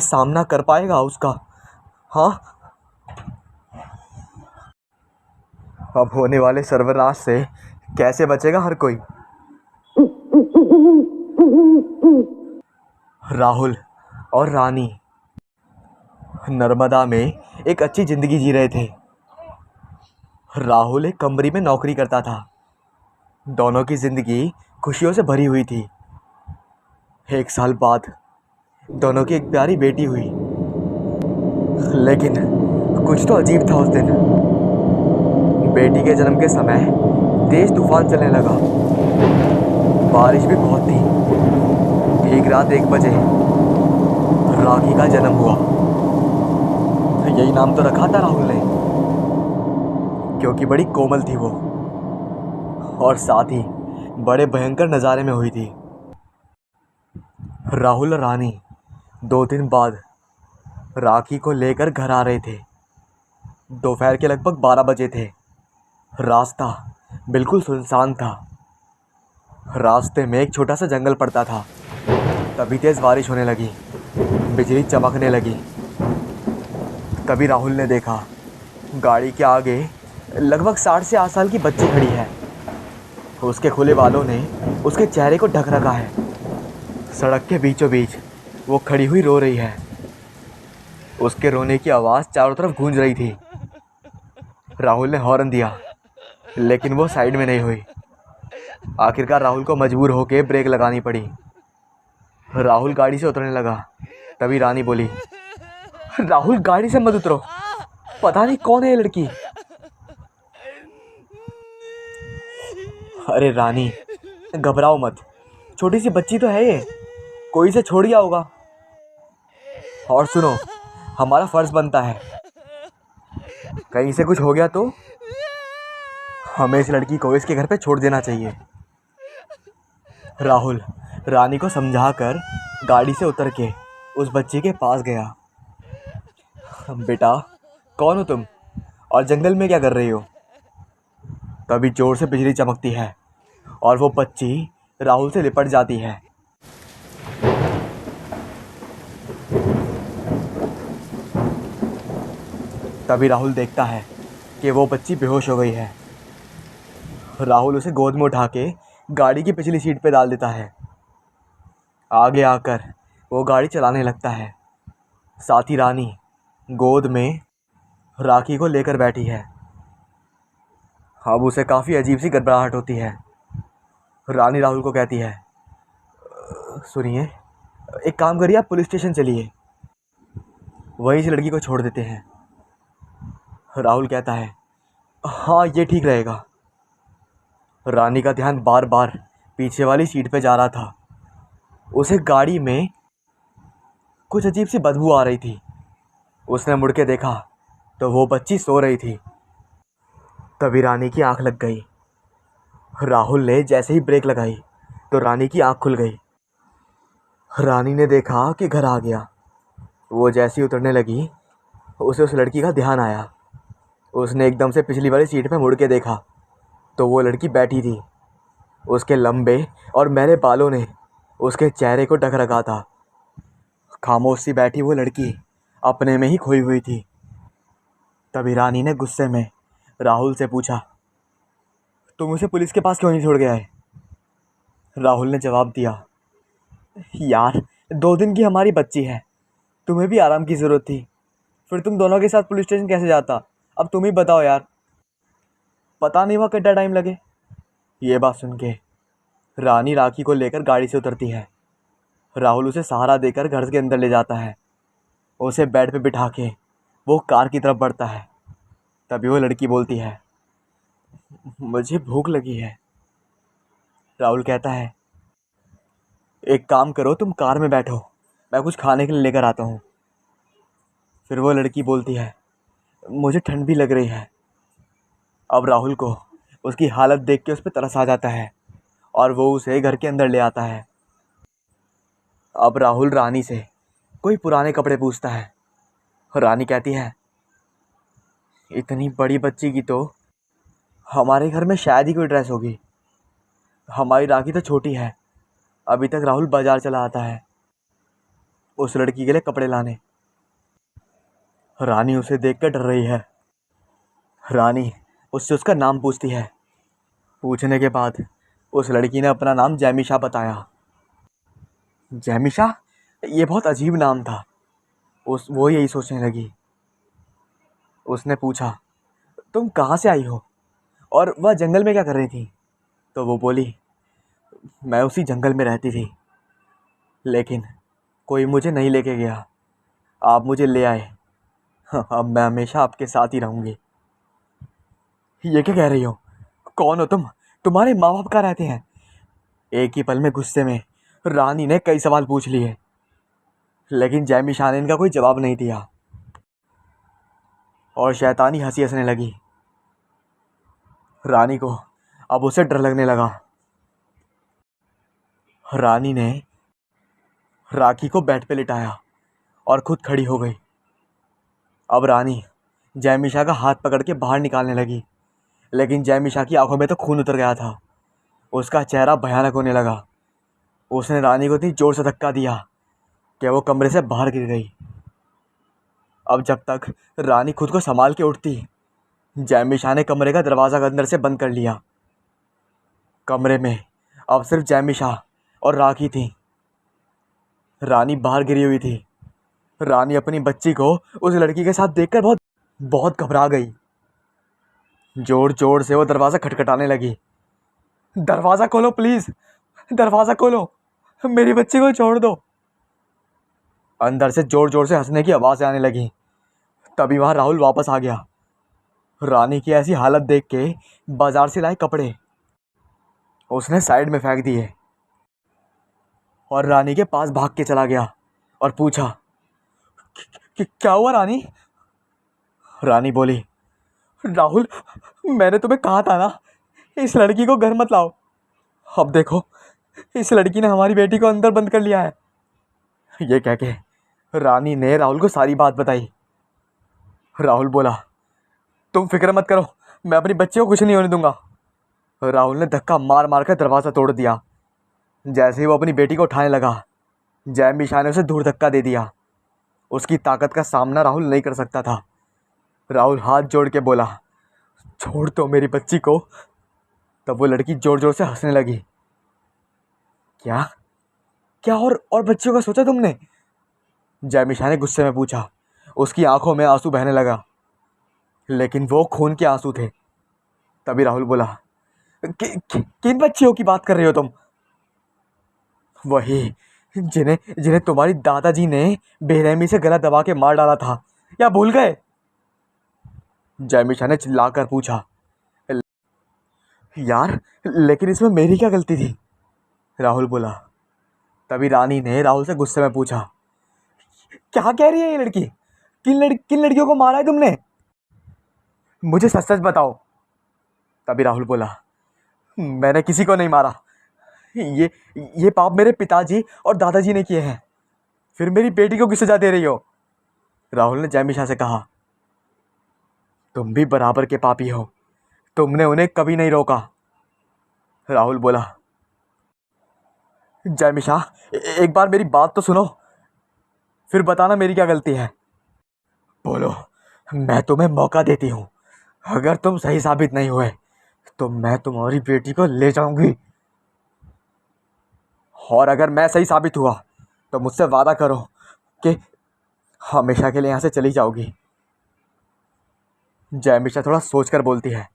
सामना कर पाएगा उसका? हाँ, अब होने वाले सर्वनाश से कैसे बचेगा हर कोई? राहुल और रानी नर्मदा में एक अच्छी जिंदगी जी रहे थे। राहुल एक कंपनी में नौकरी करता था। दोनों की जिंदगी खुशियों से भरी हुई थी। 1 साल बाद दोनों की एक प्यारी बेटी हुई। लेकिन कुछ तो अजीब था उस दिन। बेटी के जन्म के समय तेज तूफान चलने लगा। बारिश भी बहुत थी। ठीक रात 1 बजे राखी का जन्म हुआ। यही नाम तो रखा था राहुल ने, क्योंकि बड़ी कोमल थी वो, और साथ ही बड़े भयंकर नज़ारे में हुई थी। राहुल और रानी 2 दिन बाद राखी को लेकर घर आ रहे थे। दोपहर के लगभग 12 बजे थे। रास्ता बिल्कुल सुनसान था। रास्ते में एक छोटा सा जंगल पड़ता था। तभी तेज बारिश होने लगी, बिजली चमकने लगी। तभी राहुल ने देखा गाड़ी के आगे लगभग 60 से 8 साल की बच्ची खड़ी है। उसके खुले बालों ने उसके चेहरे को ढक रखा है। सड़क के बीचों बीच वो खड़ी हुई रो रही है। उसके रोने की आवाज़ चारों तरफ गूंज रही थी। राहुल ने हॉर्न दिया, लेकिन वो साइड में नहीं हुई। आखिरकार राहुल को मजबूर होकर ब्रेक लगानी पड़ी। राहुल गाड़ी से उतरने लगा। तभी रानी बोली, राहुल गाड़ी से मत उतरो, पता नहीं कौन है ये लड़की। अरे रानी, घबराओ मत, छोटी सी बच्ची तो है ये, कोई इसे छोड़ गया होगा। और सुनो, हमारा फर्ज बनता है, कहीं से कुछ हो गया तो हमें इस लड़की को इसके घर पे छोड़ देना चाहिए। राहुल रानी को समझाकर गाड़ी से उतर के उस बच्ची के पास गया। बेटा, कौन हो तुम और जंगल में क्या कर रही हो? तभी जोर से बिजली चमकती है और वो बच्ची राहुल से लिपट जाती है। तभी राहुल देखता है कि वो बच्ची बेहोश हो गई है। राहुल उसे गोद में उठा के गाड़ी की पिछली सीट पे डाल देता है। आगे आकर वो गाड़ी चलाने लगता है। साथ ही रानी गोद में राखी को लेकर बैठी है। अब उसे काफ़ी अजीब सी घबराहट होती है। रानी राहुल को कहती है, सुनिए, एक काम करिए, आप पुलिस स्टेशन चलिए, वहीं से लड़की को छोड़ देते हैं। राहुल कहता है, हाँ ये ठीक रहेगा। रानी का ध्यान बार बार पीछे वाली सीट पे जा रहा था। उसे गाड़ी में कुछ अजीब सी बदबू आ रही थी। उसने मुड़ के देखा तो वो बच्ची सो रही थी। तभी रानी की आंख लग गई। राहुल ने जैसे ही ब्रेक लगाई तो रानी की आंख खुल गई। रानी ने देखा कि घर आ गया। वो जैसी उतरने लगी, उसे उस लड़की का ध्यान आया। उसने एकदम से पिछली वाली सीट पे मुड़ के देखा तो वो लड़की बैठी थी। उसके लंबे और मैले बालों ने उसके चेहरे को ढक रखा था। खामोश सी बैठी वो लड़की अपने में ही खोई हुई थी। तभी रानी ने गुस्से में राहुल से पूछा, तुम उसे पुलिस के पास क्यों नहीं छोड़ गया है? राहुल ने जवाब दिया, यार 2 दिन की हमारी बच्ची है, तुम्हें भी आराम की ज़रूरत थी, फिर तुम दोनों के साथ पुलिस स्टेशन कैसे जाता? अब तुम ही बताओ यार, पता नहीं वहाँ कितना टाइम लगे। ये बात सुन के रानी राखी को लेकर गाड़ी से उतरती है। राहुल उसे सहारा देकर घर के अंदर ले जाता है। उसे बेड पे बिठा के वो कार की तरफ बढ़ता है। तभी वो लड़की बोलती है, मुझे भूख लगी है। राहुल कहता है, एक काम करो, तुम कार में बैठो, मैं कुछ खाने के लिए लेकर आता हूँ। फिर वो लड़की बोलती है, मुझे ठंड भी लग रही है। अब राहुल को उसकी हालत देख के उस पर तरस आ जाता है और वो उसे घर के अंदर ले आता है। अब राहुल रानी से कोई पुराने कपड़े पूछता है। रानी कहती है, इतनी बड़ी बच्ची की तो हमारे घर में शायद ही कोई ड्रेस होगी, हमारी राखी तो छोटी है। अभी तक राहुल बाजार चला आता है, उस लड़की के लिए कपड़े लाने। रानी उसे देखकर डर रही है। रानी उससे उसका नाम पूछती है। पूछने के बाद उस लड़की ने अपना नाम जैमिशा बताया। जैमिशा, ये बहुत अजीब नाम था। वो यही सोचने लगी। उसने पूछा, तुम कहाँ से आई हो और वह जंगल में क्या कर रही थी? तो वो बोली, मैं उसी जंगल में रहती थी, लेकिन कोई मुझे नहीं लेके गया। आप मुझे ले आए। अब मैं हमेशा आपके साथ ही रहूंगी। ये क्या कह रही हो? कौन हो तुम? तुम्हारे माँ बाप कहाँ रहते हैं? एक ही पल में गुस्से में रानी ने कई सवाल पूछ लिए, लेकिन जैमिशा ने इनका कोई जवाब नहीं दिया और शैतानी हंसी हंसने लगी। रानी को अब उसे डर लगने लगा। रानी ने राखी को बेड पे लिटाया और खुद खड़ी हो गई। अब रानी जैमिशा का हाथ पकड़ के बाहर निकालने लगी, लेकिन जैमिशा की आंखों में तो खून उतर गया था। उसका चेहरा भयानक होने लगा। उसने रानी को इतनी जोर से धक्का दिया कि वो कमरे से बाहर गिर गई। अब जब तक रानी खुद को संभाल के उठती, जैमिशा ने कमरे का दरवाज़ा अंदर से बंद कर लिया। कमरे में अब सिर्फ जैमिशा और राखी थी। रानी बाहर गिरी हुई थी। रानी अपनी बच्ची को उस लड़की के साथ देखकर बहुत बहुत घबरा गई। जोर जोर से वो दरवाज़ा खटखटाने लगी। दरवाज़ा खोलो प्लीज़, दरवाज़ा खोलो, मेरी बच्ची को छोड़ दो। अंदर से जोर जोर से हंसने की आवाज़ आने लगी। तभी वहाँ राहुल वापस आ गया। रानी की ऐसी हालत देख के बाजार से लाए कपड़े उसने साइड में फेंक दिए और रानी के पास भाग के चला गया और पूछा, क्या हुआ रानी? रानी बोली, राहुल, मैंने तुम्हें कहा था ना, इस लड़की को घर मत लाओ। अब देखो, इस लड़की ने हमारी बेटी को अंदर बंद कर लिया है। ये कह के रानी ने राहुल को सारी बात बताई। राहुल बोला, तुम फिक्र मत करो, मैं अपनी बच्ची को कुछ नहीं होने दूंगा। राहुल ने धक्का मार मार कर दरवाज़ा तोड़ दिया। जैसे ही वो अपनी बेटी को उठाने लगा, जैमिशा ने उसे दूर धक्का दे दिया। उसकी ताकत का सामना राहुल नहीं कर सकता था। राहुल हाथ जोड़ के बोला, छोड़ दो मेरी बच्ची को। तब वो लड़की जोर जोर से हंसने लगी। क्या क्या और बच्चियों का सोचा तुमने? जैमिशा ने गुस्से में पूछा। उसकी आंखों में आंसू बहने लगा, लेकिन वो खून के आंसू थे। तभी राहुल बोला, किन बच्चियों की बात कर रहे हो तुम? वही जिन्हें जिन्हें तुम्हारी दादाजी ने बेरहमी से गला दबा के मार डाला था, या भूल गए? जैमिशा ने चिल्लाकर पूछा। यार, लेकिन इसमें मेरी क्या गलती थी? राहुल बोला। तभी रानी ने राहुल से गुस्से में पूछा, क्या कह रही है ये लड़की? किन लड़कियों को मारा है तुमने? मुझे सच सच बताओ। तभी राहुल बोला, मैंने किसी को नहीं मारा। ये ये पाप मेरे पिताजी और दादाजी ने किए हैं। फिर मेरी बेटी को किस सजा दे रही हो? राहुल ने जैमिशा से कहा, तुम भी बराबर के पापी हो। तुमने उन्हें कभी नहीं रोका। राहुल बोला, जैमिशा, एक बार मेरी बात तो सुनो, फिर बताना मेरी क्या गलती है। बोलो, मैं तुम्हें मौका देती हूँ। अगर तुम सही साबित नहीं हुए तो मैं तुम्हारी बेटी को ले जाऊंगी, और अगर मैं सही साबित हुआ तो मुझसे वादा करो कि हमेशा के लिए यहाँ से चली जाओगी। जैमिशा थोड़ा सोचकर बोलती है,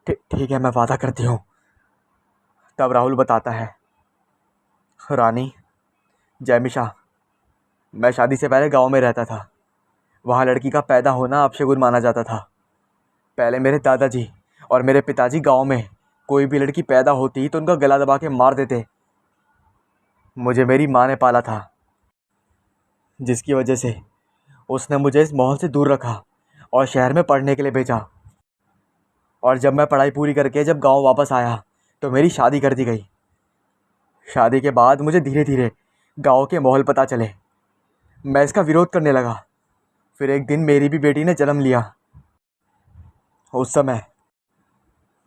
ठीक है, मैं वादा करती हूँ। तब राहुल बताता है, रानी, जैमिशा, मैं शादी से पहले गांव में रहता था। वहाँ लड़की का पैदा होना अपशगुन माना जाता था। पहले मेरे दादाजी और मेरे पिताजी गांव में कोई भी लड़की पैदा होती तो उनका गला दबा के मार देते। मुझे मेरी माँ ने पाला था, जिसकी वजह से उसने मुझे इस माहौल से दूर रखा और शहर में पढ़ने के लिए भेजा। और जब मैं पढ़ाई पूरी करके जब गांव वापस आया तो मेरी शादी कर दी गई। शादी के बाद मुझे धीरे धीरे गांव के माहौल पता चले। मैं इसका विरोध करने लगा। फिर एक दिन मेरी भी बेटी ने जन्म लिया। उस समय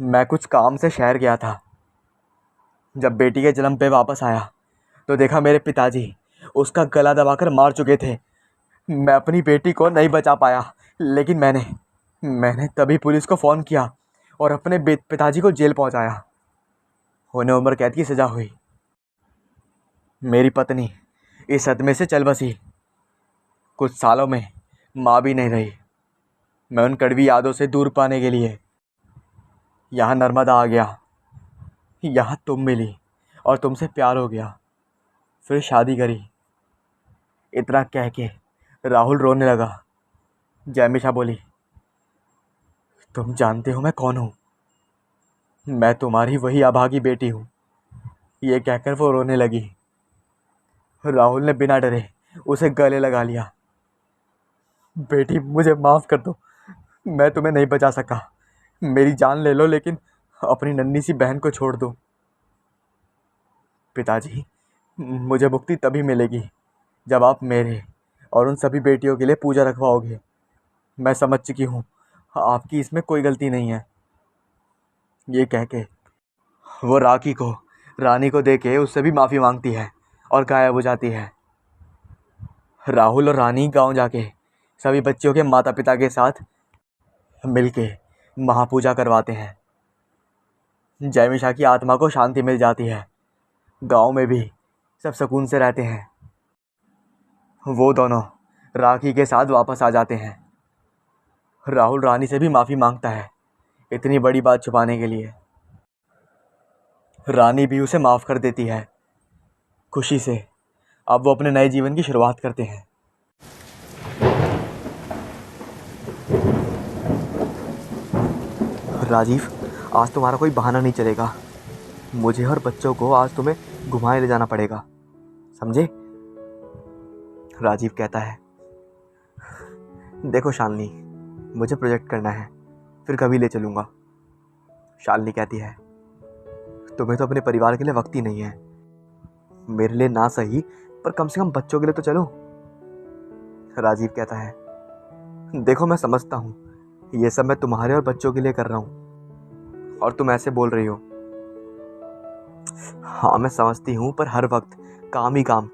मैं कुछ काम से शहर गया था। जब बेटी के जन्म पे वापस आया तो देखा मेरे पिताजी उसका गला दबाकर मार चुके थे। मैं अपनी बेटी को नहीं बचा पाया, लेकिन मैंने तभी पुलिस को फ़ोन किया और अपने पिताजी को जेल पहुंचाया। उन्हें उम्र कैद की सज़ा हुई। मेरी पत्नी इस सदमे से चल बसी। कुछ सालों में माँ भी नहीं रही। मैं उन कड़वी यादों से दूर पाने के लिए यहाँ नर्मदा आ गया। यहाँ तुम मिली और तुमसे प्यार हो गया, फिर शादी करी। इतना कह के राहुल रोने लगा। जैमिशा बोली, तुम जानते हो मैं कौन हूँ? मैं तुम्हारी वही अभागी बेटी हूँ। ये कहकर वो रोने लगी। राहुल ने बिना डरे उसे गले लगा लिया। बेटी, मुझे माफ़ कर दो, मैं तुम्हें नहीं बचा सका। मेरी जान ले लो, लेकिन अपनी नन्ही सी बहन को छोड़ दो। पिताजी, मुझे मुक्ति तभी मिलेगी जब आप मेरे और उन सभी बेटियों के लिए पूजा रखवाओगे। मैं समझ चुकी हूँ आपकी इसमें कोई गलती नहीं है। ये कह के वो रानी को दे के उससे भी माफ़ी मांगती है और गायब हो जाती है। राहुल और रानी गांव जाके सभी बच्चियों के माता पिता के साथ मिलके महापूजा करवाते हैं। जयमिशा की आत्मा को शांति मिल जाती है। गांव में भी सब सुकून से रहते हैं। वो दोनों राखी के साथ वापस आ जाते हैं। राहुल रानी से भी माफ़ी मांगता है इतनी बड़ी बात छुपाने के लिए। रानी भी उसे माफ़ कर देती है। खुशी से अब वो अपने नए जीवन की शुरुआत करते हैं। राजीव, आज तुम्हारा कोई बहाना नहीं चलेगा। मुझे और बच्चों को आज तुम्हें घुमाए ले जाना पड़ेगा, समझे? राजीव कहता है, देखो शालिनी, मुझे प्रोजेक्ट करना है, फिर कभी ले चलूँगा। शालिनी कहती है, तुम्हें तो अपने परिवार के लिए वक्त ही नहीं है। मेरे लिए ना सही, पर कम से कम बच्चों के लिए तो चलो। राजीव कहता है, देखो मैं समझता हूँ ये सब मैं तुम्हारे और बच्चों के लिए कर रहा हूँ, और तुम ऐसे बोल रही हो। हाँ मैं समझती हूँ, पर हर वक्त काम ही काम,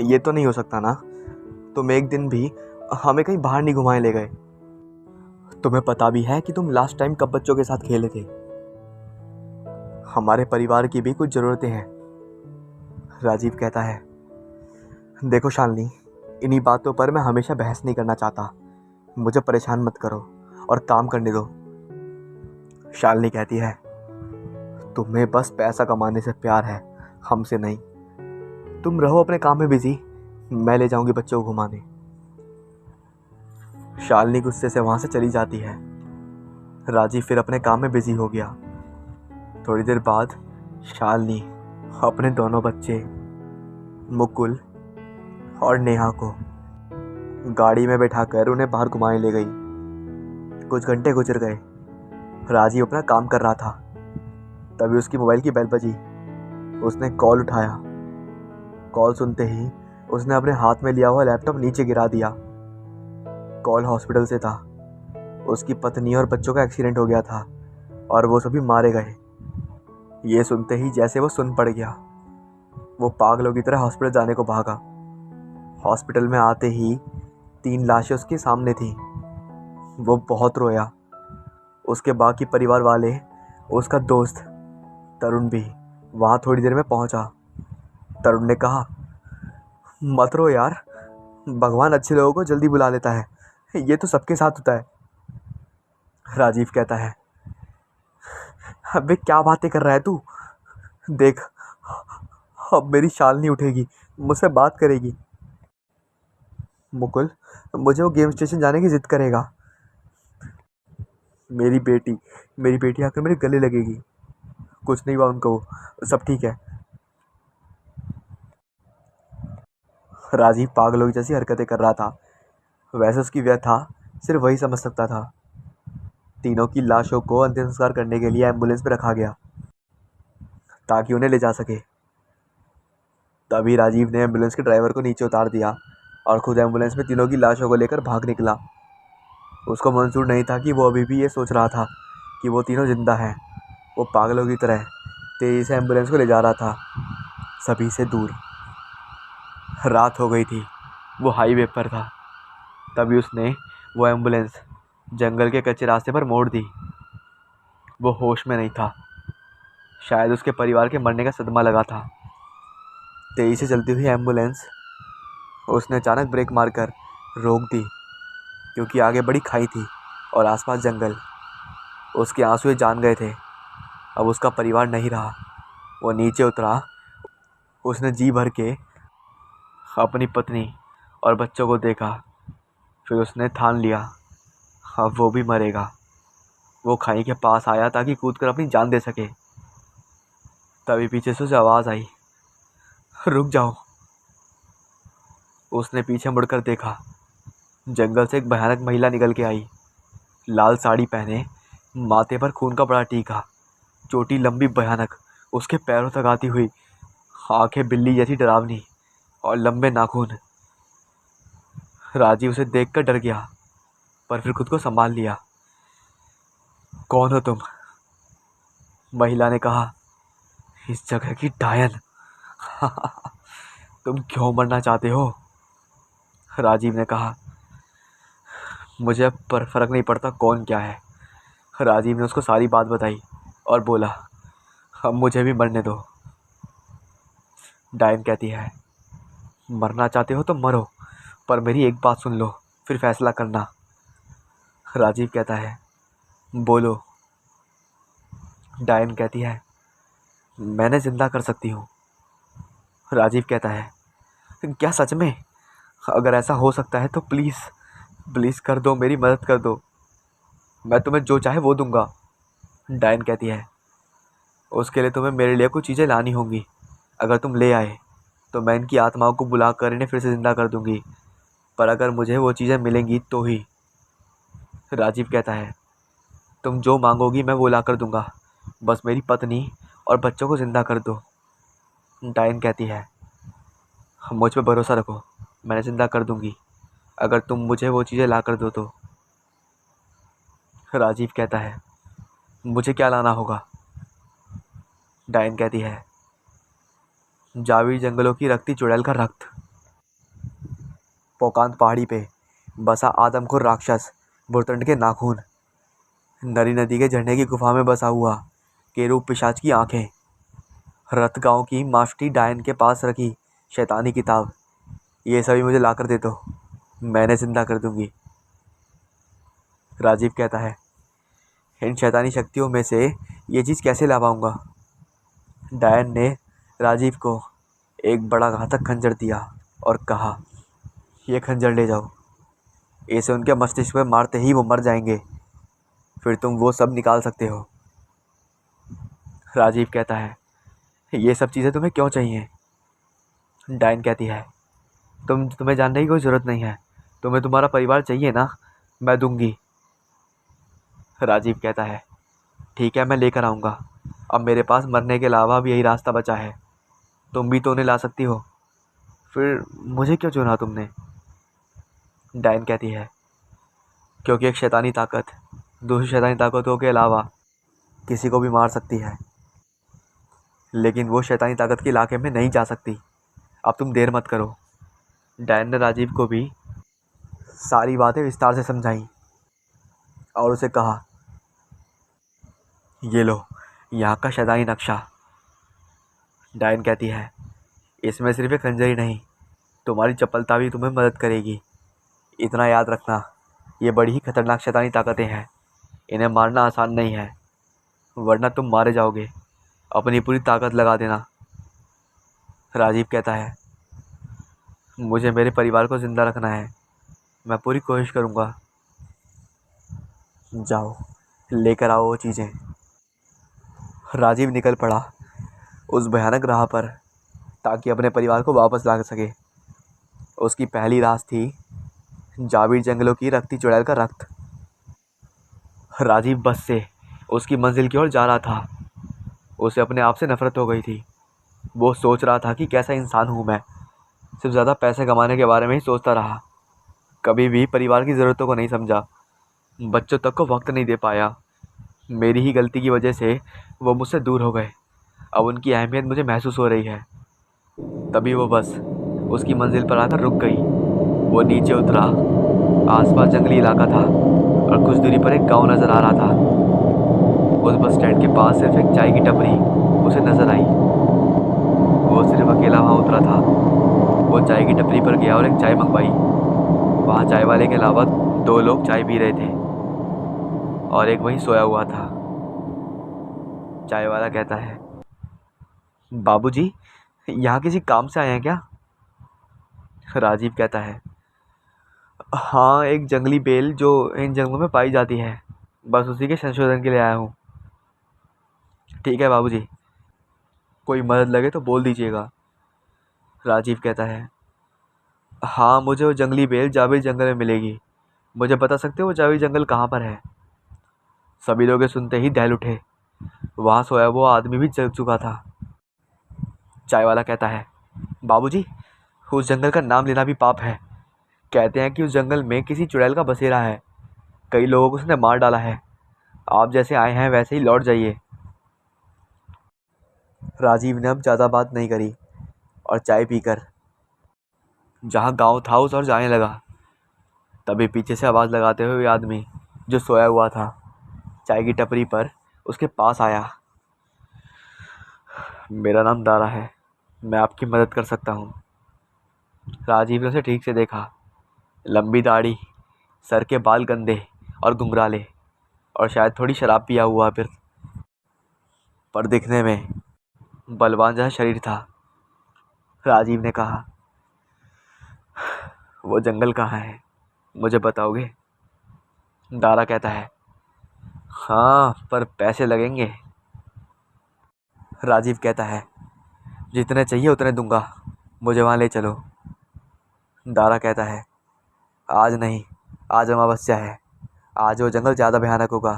ये तो नहीं हो सकता ना। तुम एक दिन भी हमें कहीं बाहर नहीं घुमाए ले गए। तुम्हें पता भी है कि तुम लास्ट टाइम कब बच्चों के साथ खेले थे। हमारे परिवार की भी कुछ ज़रूरतें हैं। राजीव कहता है, देखो शालिनी, इन्हीं बातों पर मैं हमेशा बहस नहीं करना चाहता। मुझे परेशान मत करो और काम करने दो। शालिनी कहती है, तुम्हें बस पैसा कमाने से प्यार है, हमसे नहीं। तुम रहो अपने काम में बिजी, मैं ले जाऊंगी बच्चों को घुमाने। शालिनी गुस्से से वहाँ से चली जाती है। राजीव फिर अपने काम में बिजी हो गया। थोड़ी देर बाद शालिनी अपने दोनों बच्चे मुकुल और नेहा को गाड़ी में बैठाकर उन्हें बाहर घुमाने ले गई। कुछ घंटे गुजर गए। राजीव अपना काम कर रहा था, तभी उसकी मोबाइल की बेल बजी। उसने कॉल उठाया। कॉल सुनते ही उसने अपने हाथ में लिया हुआ लैपटॉप नीचे गिरा दिया। कॉल हॉस्पिटल से था। उसकी पत्नी और बच्चों का एक्सीडेंट हो गया था और वो सभी मारे गए। ये सुनते ही जैसे वो सुन पड़ गया, वो पागलों की तरह हॉस्पिटल जाने को भागा। हॉस्पिटल में आते ही 3 लाशें उसके सामने थी। वो बहुत रोया। उसके बाकी परिवार वाले, उसका दोस्त तरुण भी वहाँ थोड़ी देर में पहुँचा। तरुण ने कहा, मत रो यार, भगवान अच्छे लोगों को जल्दी बुला लेता है, ये तो सबके साथ होता है। राजीव कहता है, अबे क्या बातें कर रहा है तू? देख, अब मेरी शालिनी उठेगी, मुझसे बात करेगी। मुकुल, मुझे वो गेम स्टेशन जाने की जिद करेगा। मेरी बेटी आकर मेरे गले लगेगी। कुछ नहीं हुआ उनको, सब ठीक है। राजीव पागलों की जैसी हरकतें कर रहा था। वैसे उसकी व्यथा सिर्फ वही समझ सकता था। तीनों की लाशों को अंतिम संस्कार करने के लिए एम्बुलेंस में रखा गया ताकि उन्हें ले जा सके। तभी राजीव ने एम्बुलेंस के ड्राइवर को नीचे उतार दिया और खुद एम्बुलेंस में तीनों की लाशों को लेकर भाग निकला। उसको मंजूर नहीं था कि वो अभी भी ये सोच रहा था कि वो तीनों जिंदा हैं। वो पागलों की तरह तेजी से एम्बुलेंस को ले जा रहा था, सभी से दूर। रात हो गई थी, वो हाईवे पर था। तभी उसने वो एम्बुलेंस जंगल के कच्चे रास्ते पर मोड़ दी। वो होश में नहीं था, शायद उसके परिवार के मरने का सदमा लगा था। तेजी से चलती हुई एम्बुलेंस उसने अचानक ब्रेक मारकर रोक दी, क्योंकि आगे बड़ी खाई थी और आसपास जंगल। उसके आंसू जान गए थे, अब उसका परिवार नहीं रहा। वो नीचे उतरा, उसने जी भर के अपनी पत्नी और बच्चों को देखा। फिर उसने ठान लिया, अब वो भी मरेगा। वो खाई के पास आया ताकि कूदकर अपनी जान दे सके। तभी पीछे से उसे आवाज़ आई, रुक जाओ। उसने पीछे मुड़कर देखा, जंगल से एक भयानक महिला निकल के आई। लाल साड़ी पहने, माथे पर खून का बड़ा टीका, चोटी लंबी भयानक, उसके पैरों तक आती हुई, आंखें बिल्ली जैसी डरावनी और लंबे नाखून। राजीव उसे देखकर डर गया, पर फिर खुद को संभाल लिया। कौन हो तुम? महिला ने कहा, इस जगह की डायन। तुम क्यों मरना चाहते हो? राजीव ने कहा, मुझे अब पर फर्क नहीं पड़ता कौन क्या है। राजीव ने उसको सारी बात बताई और बोला, अब मुझे भी मरने दो। डायन कहती है, मरना चाहते हो तो मरो, पर मेरी एक बात सुन लो, फिर फैसला करना। राजीव कहता है, बोलो। डायन कहती है, मैंने जिंदा कर सकती हूँ। राजीव कहता है, क्या सच में? अगर ऐसा हो सकता है तो प्लीज़ प्लीज़ कर दो, मेरी मदद कर दो। मैं तुम्हें जो चाहे वो दूंगा। डायन कहती है, उसके लिए तुम्हें मेरे लिए कुछ चीज़ें लानी होंगी। अगर तुम ले आए तो मैं इनकी आत्माओं को बुलाकर इन्हें फिर से ज़िंदा कर दूंगी, पर अगर मुझे वो चीज़ें मिलेंगी तो ही। राजीव कहता है, तुम जो मांगोगी मैं वो ला कर दूंगा, बस मेरी पत्नी और बच्चों को ज़िंदा कर दो। डायन कहती है, मुझ पर भरोसा रखो, मैंने ज़िंदा कर दूंगी, अगर तुम मुझे वो चीज़ें ला कर दो तो। राजीव कहता है, मुझे क्या लाना होगा? डायन कहती है, जाविर जंगलों की रखती चुड़ैल का रक्त, पोकांत पहाड़ी पे बसा आदमखोर राक्षस भुरतंड के नाखून, नरी नदी के झरने की गुफा में बसा हुआ केरूब पिशाच की आंखें, रथ गांव की मास्टी डायन के पास रखी शैतानी किताब। ये सभी मुझे ला कर दे दो, मैंने ज़िंदा कर दूंगी। राजीव कहता है, इन शैतानी शक्तियों में से ये चीज़ कैसे ला पाऊंगा? डायन ने राजीव को एक बड़ा घातक खंजर दिया और कहा, ये खंजर ले जाओ, इसे उनके मस्तिष्क में मारते ही वो मर जाएंगे, फिर तुम वो सब निकाल सकते हो। राजीव कहता है, ये सब चीज़ें तुम्हें क्यों चाहिए? डायन कहती है, तुम्हें जानने की कोई ज़रूरत नहीं है, तुम्हें तुम्हारा परिवार चाहिए ना, मैं दूंगी। राजीव कहता है, ठीक है, मैं लेकर आऊँगा। अब मेरे पास मरने के अलावा भी यही रास्ता बचा है, तुम भी तो उन्हें ला सकती हो, फिर मुझे क्यों चुना तुमने? डायन कहती है, क्योंकि एक शैतानी ताकत दूसरी शैतानी ताकतों के अलावा किसी को भी मार सकती है, लेकिन वो शैतानी ताकत के इलाके में नहीं जा सकती। अब तुम देर मत करो। डायन ने राजीव को भी सारी बातें विस्तार से समझाई और उसे कहा, ये लो यहाँ का शैतानी नक्शा। डायन कहती है, इसमें सिर्फ एक खंजर ही नहीं, तुम्हारी चपलता भी तुम्हें मदद करेगी। इतना याद रखना, ये बड़ी ही खतरनाक शैतानी ताकतें हैं, इन्हें मारना आसान नहीं है, वरना तुम मारे जाओगे। अपनी पूरी ताकत लगा देना। राजीव कहता है, मुझे मेरे परिवार को ज़िंदा रखना है, मैं पूरी कोशिश करूँगा। जाओ लेकर आओ वो चीज़ें। राजीव निकल पड़ा उस भयानक राह पर ताकि अपने परिवार को वापस ला सके। उसकी पहली राह थी जाविर जंगलों की रखती चुड़ैल का रक्त। राजीव बस से उसकी मंजिल की ओर जा रहा था। उसे अपने आप से नफरत हो गई थी। वो सोच रहा था कि कैसा इंसान हूँ मैं, सिर्फ ज़्यादा पैसे कमाने के बारे में ही सोचता रहा, कभी भी परिवार की ज़रूरतों को नहीं समझा, बच्चों तक को वक्त नहीं दे पाया। मेरी ही गलती की वजह से वो मुझसे दूर हो गए, अब उनकी अहमियत मुझे महसूस हो रही है। तभी वो बस उसकी मंजिल पर आकर रुक गई। वो नीचे उतरा। आसपास जंगली इलाका था और कुछ दूरी पर एक गांव नजर आ रहा था। उस बस स्टैंड के पास सिर्फ एक चाय की टपरी उसे नजर आई। वो सिर्फ अकेला वहां उतरा था। वो चाय की टपरी पर गया और एक चाय मंगवाई। वहां चाय वाले के अलावा दो लोग चाय पी रहे थे और एक वहीं सोया हुआ था। चाय वाला कहता है, बाबूजी, यहाँ किसी काम से आए हैं क्या? राजीव कहता है, हाँ, एक जंगली बेल जो इन जंगलों में पाई जाती है, बस उसी के संशोधन के लिए आया हूँ। ठीक है बाबूजी, कोई मदद लगे तो बोल दीजिएगा। राजीव कहता है, हाँ, मुझे वो जंगली बेल जाबिल जंगल में मिलेगी। मुझे बता सकते हो वो जाबिल जंगल कहाँ पर है? सभी लोग ये सुनते ही दहल उठे। वहाँ सोया वो आदमी भी जग चुका था। चाय वाला कहता है, बाबूजी, उस जंगल का नाम लेना भी पाप है। कहते हैं कि उस जंगल में किसी चुड़ैल का बसेरा है। कई लोगों को उसने मार डाला है। आप जैसे आए हैं वैसे ही लौट जाइए। राजीव ने अब ज़्यादा बात नहीं करी और चाय पीकर जहाँ गांव था उस और जाने लगा। तभी पीछे से आवाज़ लगाते हुए आदमी जो सोया हुआ था चाय की टपरी पर उसके पास आया। मेरा नाम दारा है, मैं आपकी मदद कर सकता हूँ। राजीव ने उसे ठीक से देखा। लंबी दाढ़ी, सर के बाल गंदे और घुंघराले, और शायद थोड़ी शराब पिया हुआ फिर, पर दिखने में बलवान जैसा शरीर था। राजीव ने कहा, वो जंगल कहाँ है, मुझे बताओगे? दारा कहता है, हाँ, पर पैसे लगेंगे। राजीव कहता है, जितने चाहिए उतने दूंगा, मुझे वहाँ ले चलो। दारा कहता है, आज नहीं, आज अमावस्या है, आज वो जंगल ज़्यादा भयानक होगा।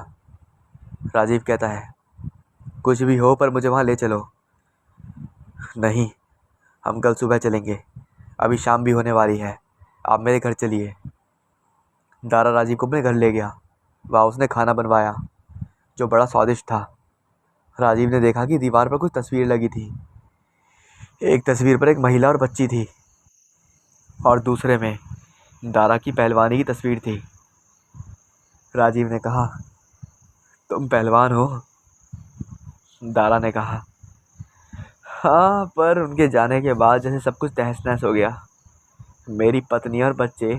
राजीव कहता है, कुछ भी हो पर मुझे वहाँ ले चलो। नहीं, हम कल सुबह चलेंगे, अभी शाम भी होने वाली है, आप मेरे घर चलिए। दारा राजीव को अपने घर ले गया। वहाँ उसने खाना बनवाया जो बड़ा स्वादिष्ट था। राजीव ने देखा कि दीवार पर कुछ तस्वीर लगी थी। एक तस्वीर पर एक महिला और बच्ची थी और दूसरे में दारा की पहलवानी की तस्वीर थी। राजीव ने कहा, तुम पहलवान हो? दारा ने कहा, हाँ, पर उनके जाने के बाद जैसे सब कुछ तहस नहस हो गया। मेरी पत्नी और बच्चे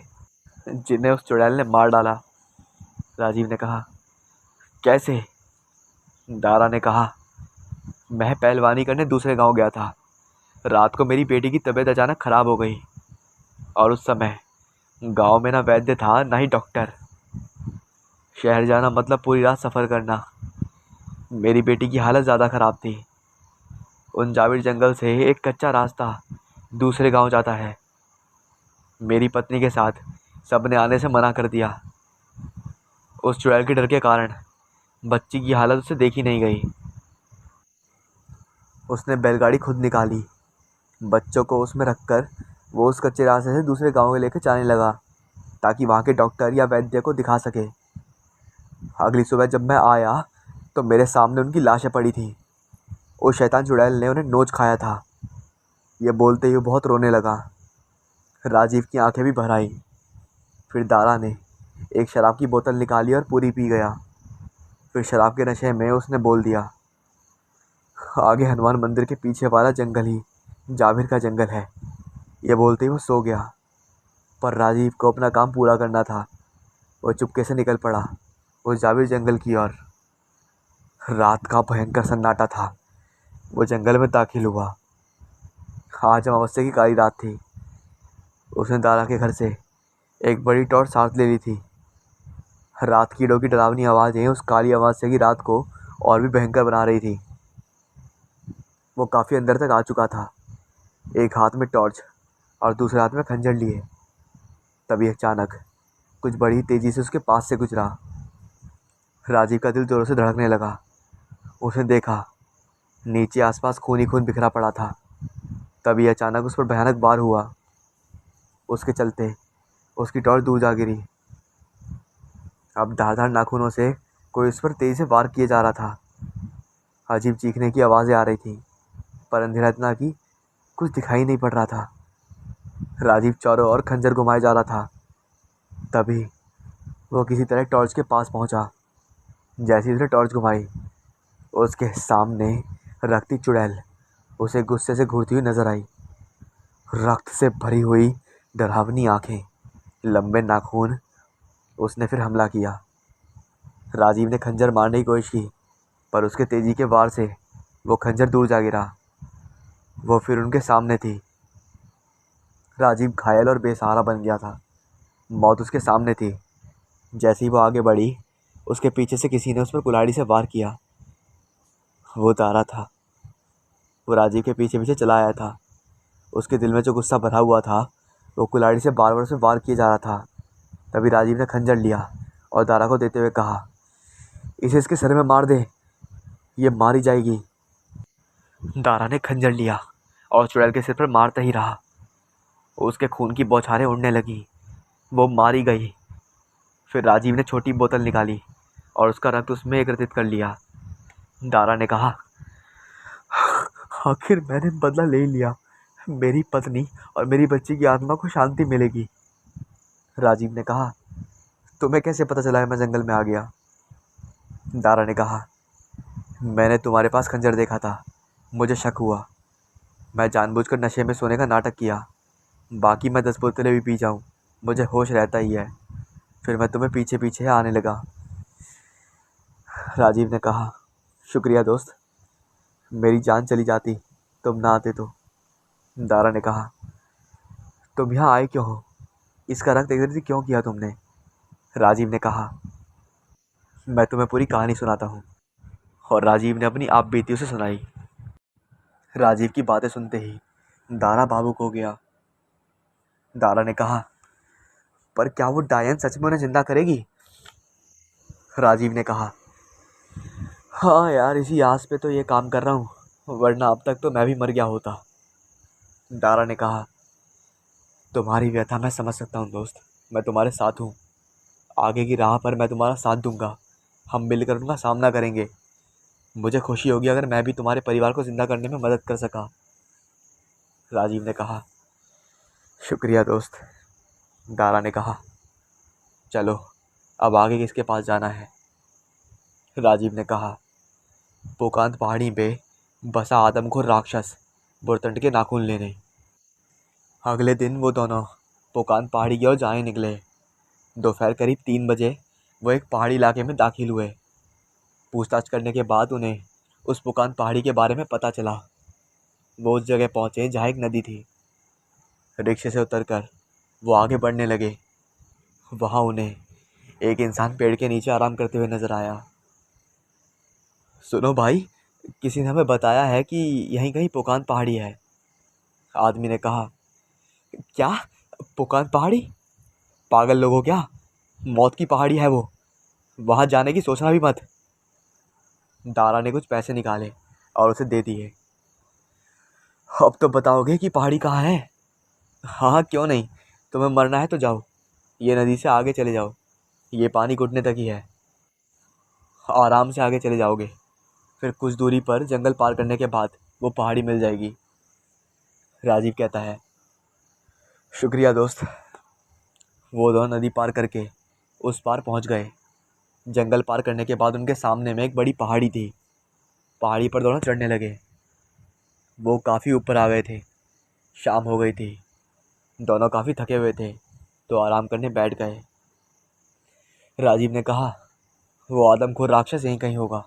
जिन्हें उस चुड़ैल ने मार डाला। राजीव ने कहा, कैसे? दारा ने कहा, मैं पहलवानी करने दूसरे गांव गया था। रात को मेरी बेटी की तबीयत अचानक ख़राब हो गई और उस समय गांव में ना वैद्य था ना ही डॉक्टर। शहर जाना मतलब पूरी रात सफ़र करना। मेरी बेटी की हालत ज़्यादा ख़राब थी। उन जाविर जंगल से एक कच्चा रास्ता दूसरे गांव जाता है। मेरी पत्नी के साथ सबने आने से मना कर दिया। उस चुड़ैल के डर के कारण बच्ची की हालत उससे देखी नहीं गई। उसने बैलगाड़ी खुद निकाली। बच्चों को उसमें रखकर वो उस कच्चे रास्ते से दूसरे गांव में लेकर जाने लगा ताकि वहाँ के डॉक्टर या वैद्य को दिखा सके। अगली सुबह जब मैं आया तो मेरे सामने उनकी लाशें पड़ी थी। उस शैतान चुड़ैल ने उन्हें नोच खाया था। ये बोलते ही वो बहुत रोने लगा। राजीव की आंखें भी भर आई। फिर दारा ने एक शराब की बोतल निकाली और पूरी पी गया। फिर शराब के नशे में उसने बोल दिया, आगे हनुमान मंदिर के पीछे वाला जंगल ही जाबिर का जंगल है। ये बोलते ही वो सो गया। पर राजीव को अपना काम पूरा करना था। वो चुपके से निकल पड़ा उस जाबिर जंगल की ओर। रात का भयंकर सन्नाटा था। वो जंगल में दाखिल हुआ। आज अमावस्या की काली रात थी। उसने दारा के घर से एक बड़ी टॉर्च साथ ले ली थी। रात कीड़ों की डरावनी आवाज़ें उस काली अमावस्या की रात को और भी भयंकर बना रही थी। वो काफ़ी अंदर तक आ चुका था, एक हाथ में टॉर्च और दूसरे हाथ में खंजर लिए। तभी अचानक कुछ बड़ी तेज़ी से उसके पास से गुजरा। राजीव का दिल जोरों से धड़कने लगा। उसने देखा नीचे आसपास खून ही खून बिखरा पड़ा था। तभी अचानक उस पर भयानक वार हुआ। उसके चलते उसकी टॉर्च दूर जा गिरी। अब धारदार नाखूनों से कोई उस पर तेज़ी से वार किए जा रहा था। अजीब चीखने की आवाज़ें आ रही थी, पर अंधेरा इतना कि कुछ दिखाई नहीं पड़ रहा था। राजीव चारों ओर खंजर घुमाए जा रहा था। तभी वो किसी तरह टॉर्च के पास पहुंचा। जैसे ही उसने टॉर्च घुमाई, उसके सामने रखती चुड़ैल उसे गुस्से से घूरती हुई नजर आई। रक्त से भरी हुई डरावनी आंखें, लंबे नाखून। उसने फिर हमला किया। राजीव ने खंजर मारने की कोशिश की, पर उसके तेजी के वार से वो खंजर दूर जा गिरा। वो फिर उनके सामने थी। राजीव घायल और बेसहारा बन गया था। मौत उसके सामने थी। जैसे ही वो आगे बढ़ी, उसके पीछे से किसी ने उस पर कुल्हाड़ी से वार किया। वो दारा था। वो राजीव के पीछे पीछे चला आया था। उसके दिल में जो गुस्सा भरा हुआ था, वो कुल्हाड़ी से बार बार उसे वार किए जा रहा था। तभी राजीव ने खंजर लिया और दारा को देते हुए कहा, इसे इसके सर में मार दे, ये मारी जाएगी। दारा ने खंजर लिया और चुड़ैल के सिर पर मारता ही रहा। उसके खून की बौछारें उड़ने लगी। वो मारी गई। फिर राजीव ने छोटी बोतल निकाली और उसका रक्त उसमें एकत्रित कर लिया। दारा ने कहा, आखिर मैंने बदला ले लिया। मेरी पत्नी और मेरी बच्ची की आत्मा को शांति मिलेगी। राजीव ने कहा, तुम्हें कैसे पता चला है मैं जंगल में आ गया? दारा ने कहा, मैंने तुम्हारे पास खंजर देखा था, मुझे शक हुआ। मैं जानबूझकर नशे में सोने का नाटक किया। बाकी मैं 10 बोतलें भी पी जाऊं, मुझे होश रहता ही है। फिर मैं तुम्हें पीछे पीछे आने लगा। राजीव ने कहा, शुक्रिया दोस्त, मेरी जान चली जाती तुम ना आते तो। दारा ने कहा, तुम यहाँ आए क्यों हो? इसका रक्त एकत्रित क्यों किया तुमने? राजीव ने कहा, मैं तुम्हें पूरी कहानी सुनाता हूँ। और राजीव ने अपनी आप बीती उसे सुनाई। राजीव की बातें सुनते ही दारा भावुक हो गया। दारा ने कहा, पर क्या वो डायन सच में उन्हें जिंदा करेगी? राजीव ने कहा, हाँ यार, इसी आस पे तो ये काम कर रहा हूँ, वरना अब तक तो मैं भी मर गया होता। दारा ने कहा, तुम्हारी व्यथा मैं समझ सकता हूँ दोस्त, मैं तुम्हारे साथ हूँ। आगे की राह पर मैं तुम्हारा साथ दूंगा। हम मिलकर उनका सामना करेंगे। मुझे खुशी होगी अगर मैं भी तुम्हारे परिवार को जिंदा करने में मदद कर सका। राजीव ने कहा, शुक्रिया दोस्त। दारा ने कहा, चलो अब आगे किसके पास जाना है? राजीव ने कहा, पोकांत पहाड़ी पे बसा आदमखोर राक्षस बुरतंड के नाखून लेने। अगले दिन वो दोनों पोकांत पहाड़ी की ओर जाने निकले। दोपहर करीब 3 बजे वो एक पहाड़ी इलाके में दाखिल हुए। पूछताछ करने के बाद उन्हें उस पोकांत पहाड़ी के बारे में पता चला। वो उस जगह पहुंचे जहाँ एक नदी थी। रिक्शे से उतरकर वो आगे बढ़ने लगे। वहाँ उन्हें एक इंसान पेड़ के नीचे आराम करते हुए नजर आया। सुनो भाई, किसी ने हमें बताया है कि यहीं कहीं पोकांत पहाड़ी है। आदमी ने कहा, क्या? पोकांत पहाड़ी? पागल लोग हो क्या? मौत की पहाड़ी है वो, वहां जाने की सोचना भी मत। दारा ने कुछ पैसे निकाले और उसे दे दिए। अब तो बताओगे कि पहाड़ी कहाँ है? हाँ हाँ, क्यों नहीं। तुम्हें मरना है तो जाओ, ये नदी से आगे चले जाओ। ये पानी घुटने तक ही है। आराम से आगे चले जाओगे, फिर कुछ दूरी पर जंगल पार करने के बाद वो पहाड़ी मिल जाएगी। राजीव कहता है, शुक्रिया दोस्त। वो दोनों नदी पार करके उस पार पहुंच गए। जंगल पार करने के बाद उनके सामने में एक बड़ी पहाड़ी थी। पहाड़ी पर दोनों चढ़ने लगे। वो काफ़ी ऊपर आ गए थे। शाम हो गई थी। दोनों काफ़ी थके हुए थे तो आराम करने बैठ गए। राजीव ने कहा, वो आदमखोर राक्षस यहीं कहीं होगा।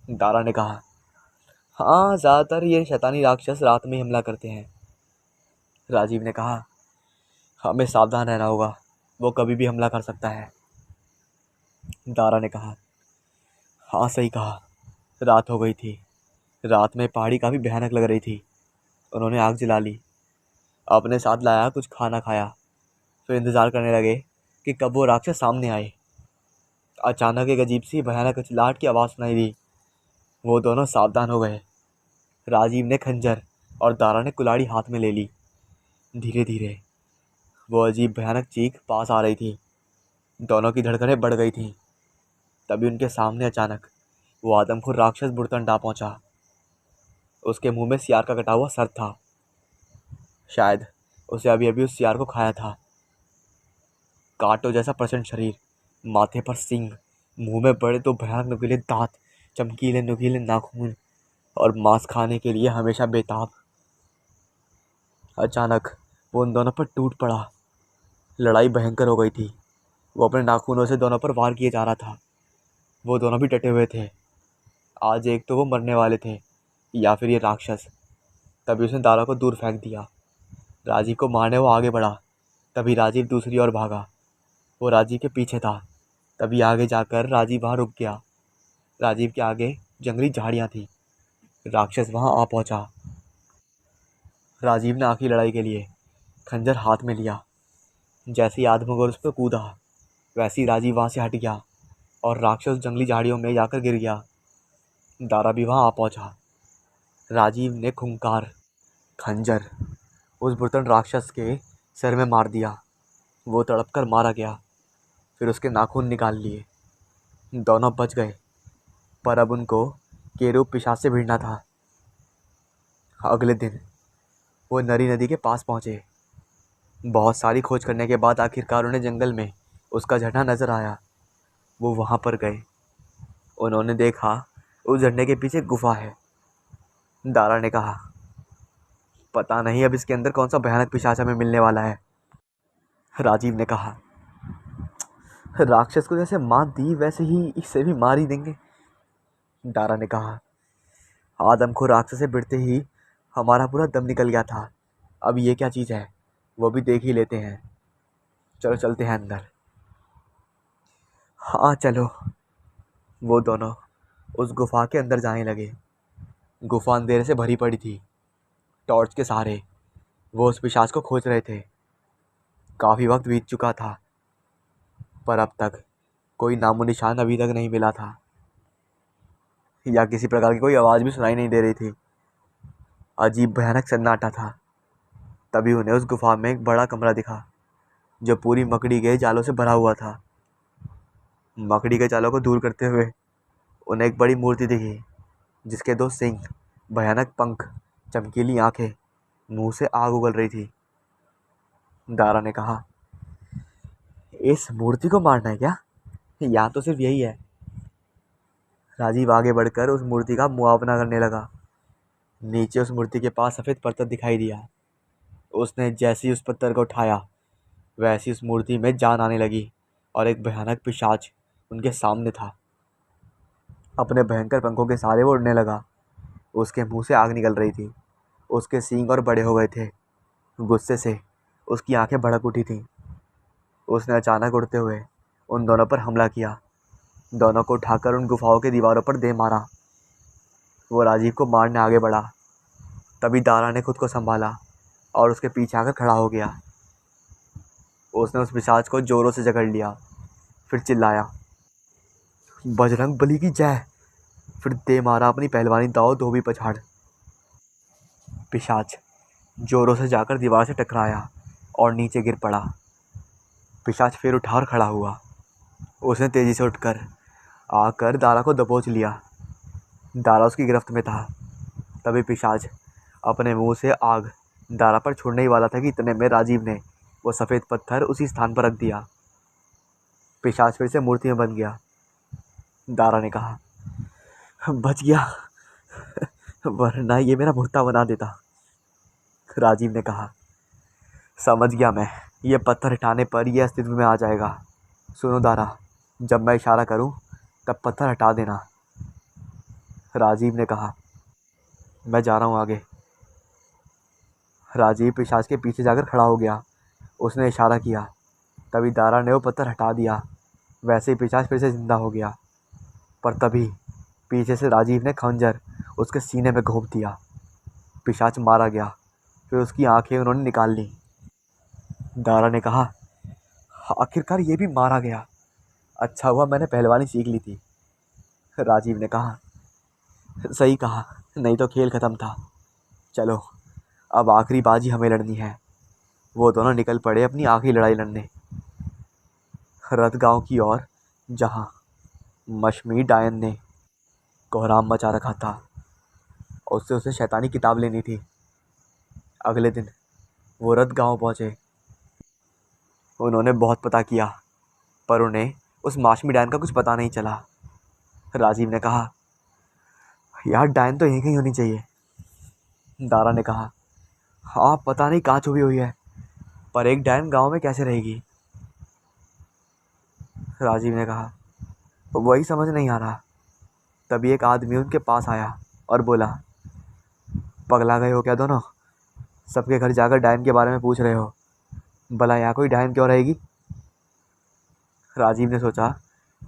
दारा ने कहा, हाँ, ज़्यादातर ये शैतानी राक्षस रात में ही हमला करते हैं। राजीव ने कहा, हमें सावधान रहना होगा, वो कभी भी हमला कर सकता है। दारा ने कहा, हाँ सही कहा। रात हो गई थी। रात में पहाड़ी काफ़ी भयानक लग रही थी। उन्होंने आग जला ली, अपने साथ लाया कुछ खाना खाया, फिर इंतज़ार करने लगे कि कब वो राक्षस सामने आए। अचानक एक अजीब सी भयानक चिल्लाहट की आवाज़ सुनाई दी। वो दोनों सावधान हो गए। राजीव ने खंजर और दारा ने कुल्हाड़ी हाथ में ले ली। धीरे धीरे वो अजीब भयानक चीख पास आ रही थी। दोनों की धड़कनें बढ़ गई थीं। तभी उनके सामने अचानक वो आदमखोर राक्षस बुड़तंड आ पहुंचा। उसके मुंह में सियार का कटा हुआ सर था। शायद उसे अभी अभी उस सियार को खाया था। कांटों जैसा प्रचंड शरीर, माथे पर सींग, मुंह में बड़े तो भयानक नुकीले दांत, चमकीले नुकीले नाखून और मांस खाने के लिए हमेशा बेताब। अचानक वो उन दोनों पर टूट पड़ा। लड़ाई भयंकर हो गई थी। वो अपने नाखूनों से दोनों पर वार किए जा रहा था। वो दोनों भी डटे हुए थे। आज एक तो वो मरने वाले थे, या फिर ये राक्षस। तभी उसने दारा को दूर फेंक दिया। राजीव को मारने वो आगे बढ़ा। तभी राजीव दूसरी ओर भागा। वो राजीव के पीछे था। तभी आगे जाकर राजीव वहाँ रुक गया। राजीव के आगे जंगली झाड़ियाँ थी। राक्षस वहाँ आ पहुँचा। राजीव ने आखिरी लड़ाई के लिए खंजर हाथ में लिया। जैसे ही आदमखोर उस पर कूदा, वैसे ही राजीव वहाँ से हट गया और राक्षस जंगली झाड़ियों में जाकर गिर गया। दारा भी वहाँ आ पहुँचा। राजीव ने खूंखार खंजर उस बुर्तन राक्षस के सिर में मार दिया। वो तड़प कर मारा गया। फिर उसके नाखून निकाल लिए। दोनों बच गए, पर अब उनको केरूब पिशाच से भिड़ना था। अगले दिन वो नरी नदी के पास पहुँचे। बहुत सारी खोज करने के बाद आखिरकार उन्हें जंगल में उसका झरना नजर आया। वो वहाँ पर गए। उन्होंने देखा उस झरने के पीछे गुफा है। दारा ने कहा, पता नहीं अब इसके अंदर कौन सा भयानक पिशाच हमें मिलने वाला है। राजीव ने कहा, राक्षस को जैसे मार दी वैसे ही इसे भी मार ही देंगे। दारा ने कहा, आदमखोर राक्षस से भिड़ते ही हमारा पूरा दम निकल गया था। अब ये क्या चीज़ है वो भी देख ही लेते हैं। चलो चलते हैं अंदर। हाँ चलो। वो दोनों उस गुफा के अंदर जाने लगे। गुफा अंधेरे से भरी पड़ी थी। टॉर्च के सहारे वो उस पिशाच को खोज रहे थे। काफ़ी वक्त बीत चुका था, पर अब तक कोई नामो निशान अभी तक नहीं मिला था, या किसी प्रकार की कोई आवाज़ भी सुनाई नहीं दे रही थी। अजीब भयानक सन्नाटा था। तभी उन्हें उस गुफा में एक बड़ा कमरा दिखा, जो पूरी मकड़ी के जालों से भरा हुआ था। मकड़ी के जालों को दूर करते हुए उन्हें एक बड़ी मूर्ति दिखी, जिसके दो सींग, भयानक पंख, चमकीली आंखें, मुंह से आग उगल रही थी। दारा ने कहा, इस मूर्ति को मारना है क्या? या तो सिर्फ यही है। राजीव आगे बढ़कर उस मूर्ति का मुआवना करने लगा। नीचे उस मूर्ति के पास सफ़ेद पत्थर दिखाई दिया। उसने जैसे ही उस पत्थर को उठाया, वैसी उस मूर्ति में जान आने लगी और एक भयानक पिशाच उनके सामने था। अपने भयंकर पंखों के सहारे वो उड़ने लगा। उसके मुंह से आग निकल रही थी। उसके सींग और बड़े हो गए थे। गुस्से से उसकी आंखें भड़क उठी थीं। उसने अचानक उड़ते हुए उन दोनों पर हमला किया। दोनों को उठाकर उन गुफाओं के दीवारों पर दे मारा। वो राजीव को मारने आगे बढ़ा। तभी दारा ने खुद को संभाला और उसके पीछे आकर खड़ा हो गया। उसने उस पिशाच को जोरों से जकड़ लिया, फिर चिल्लाया, बजरंग बली की जय। फिर दे मारा अपनी पहलवानी दाव धोबी पछाड़। पिशाच जोरों से जाकर दीवार से टकराया और नीचे गिर पड़ा। पिशाच फिर उठा और खड़ा हुआ। उसने तेजी से उठकर आकर दारा को दबोच लिया। दारा उसकी गिरफ्त में था। तभी पिशाच अपने मुंह से आग दारा पर छोड़ने ही वाला था कि इतने में राजीव ने वो सफ़ेद पत्थर उसी स्थान पर रख दिया। पिशाच फिर से मूर्ति में बन गया। दारा ने कहा, बच गया, वरना ये मेरा भुट्टा बना देता। राजीव ने कहा, समझ गया मैं, ये पत्थर हटाने पर यह अस्तित्व में आ जाएगा। सुनो दारा, जब मैं इशारा करूं तब पत्थर हटा देना। राजीव ने कहा, मैं जा रहा हूं आगे। राजीव पिशाच के पीछे जाकर खड़ा हो गया। उसने इशारा किया। तभी दारा ने वो पत्थर हटा दिया। वैसे ही पिशाच फिर से जिंदा हो गया। पर तभी पीछे से राजीव ने खंजर उसके सीने में घोंप दिया। पिशाच मारा गया। फिर उसकी आंखें उन्होंने निकाल ली। दारा ने कहा, आखिरकार ये भी मारा गया। अच्छा हुआ मैंने पहलवानी सीख ली थी। राजीव ने कहा, सही कहा, नहीं तो खेल ख़त्म था। चलो अब आखिरी बाजी हमें लड़नी है। वो दोनों निकल पड़े अपनी आखिरी लड़ाई लड़ने, रत गांव की ओर, जहाँ मशमी डायन ने कोहराम मचा रखा था। उससे उसे शैतानी किताब लेनी थी। अगले दिन वो रथ गांव पहुंचे। उन्होंने बहुत पता किया, पर उन्हें उस माशमी डायन का कुछ पता नहीं चला। राजीव ने कहा, यार डायन तो यहीं कहीं होनी चाहिए। दारा ने कहा, हाँ पता नहीं कहाँ छुपी हुई है, पर एक डायन गांव में कैसे रहेगी। राजीव ने कहा, वही समझ नहीं आ रहा। तभी एक आदमी उनके पास आया और बोला, पगला गए हो क्या दोनों? सबके घर जाकर डायन के बारे में पूछ रहे हो। भला यहाँ कोई डायन क्यों रहेगी? राजीव ने सोचा,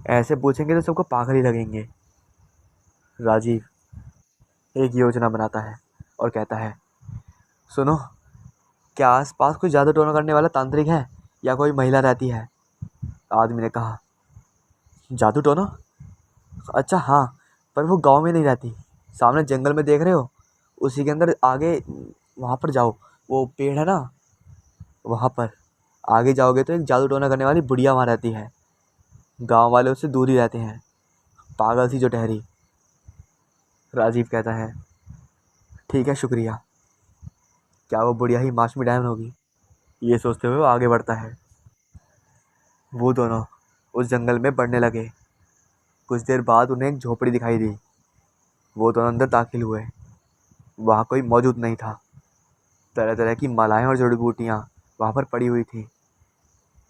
ऐसे पूछेंगे तो सबको पागल ही लगेंगे। राजीव एक योजना बनाता है और कहता है, सुनो, क्या आस पास कोई जादू टोना करने वाला तांत्रिक है या कोई महिला रहती है? आदमी ने कहा, जादू टोना? अच्छा हाँ, पर वो गांव में नहीं रहती। सामने जंगल में देख रहे हो, उसी के अंदर आगे वहाँ पर जाओ, वो पेड़ है ना, वहाँ पर आगे जाओगे तो एक जादू टोना करने वाली बुढ़िया वहाँ रहती है। गांव वाले उससे दूर ही रहते हैं, पागल सी जो ठहरी। राजीव कहता है, ठीक है शुक्रिया। क्या वो बुढ़िया ही माशमी डायन होगी? ये सोचते हुए वो आगे बढ़ता है। वो दोनों उस जंगल में बढ़ने लगे। कुछ देर बाद उन्हें एक झोपड़ी दिखाई दी। वो दोनों अंदर दाखिल हुए। वहाँ कोई मौजूद नहीं था। तरह तरह की मालाएं और जड़ी बूटियाँ वहाँ पर पड़ी हुई थी।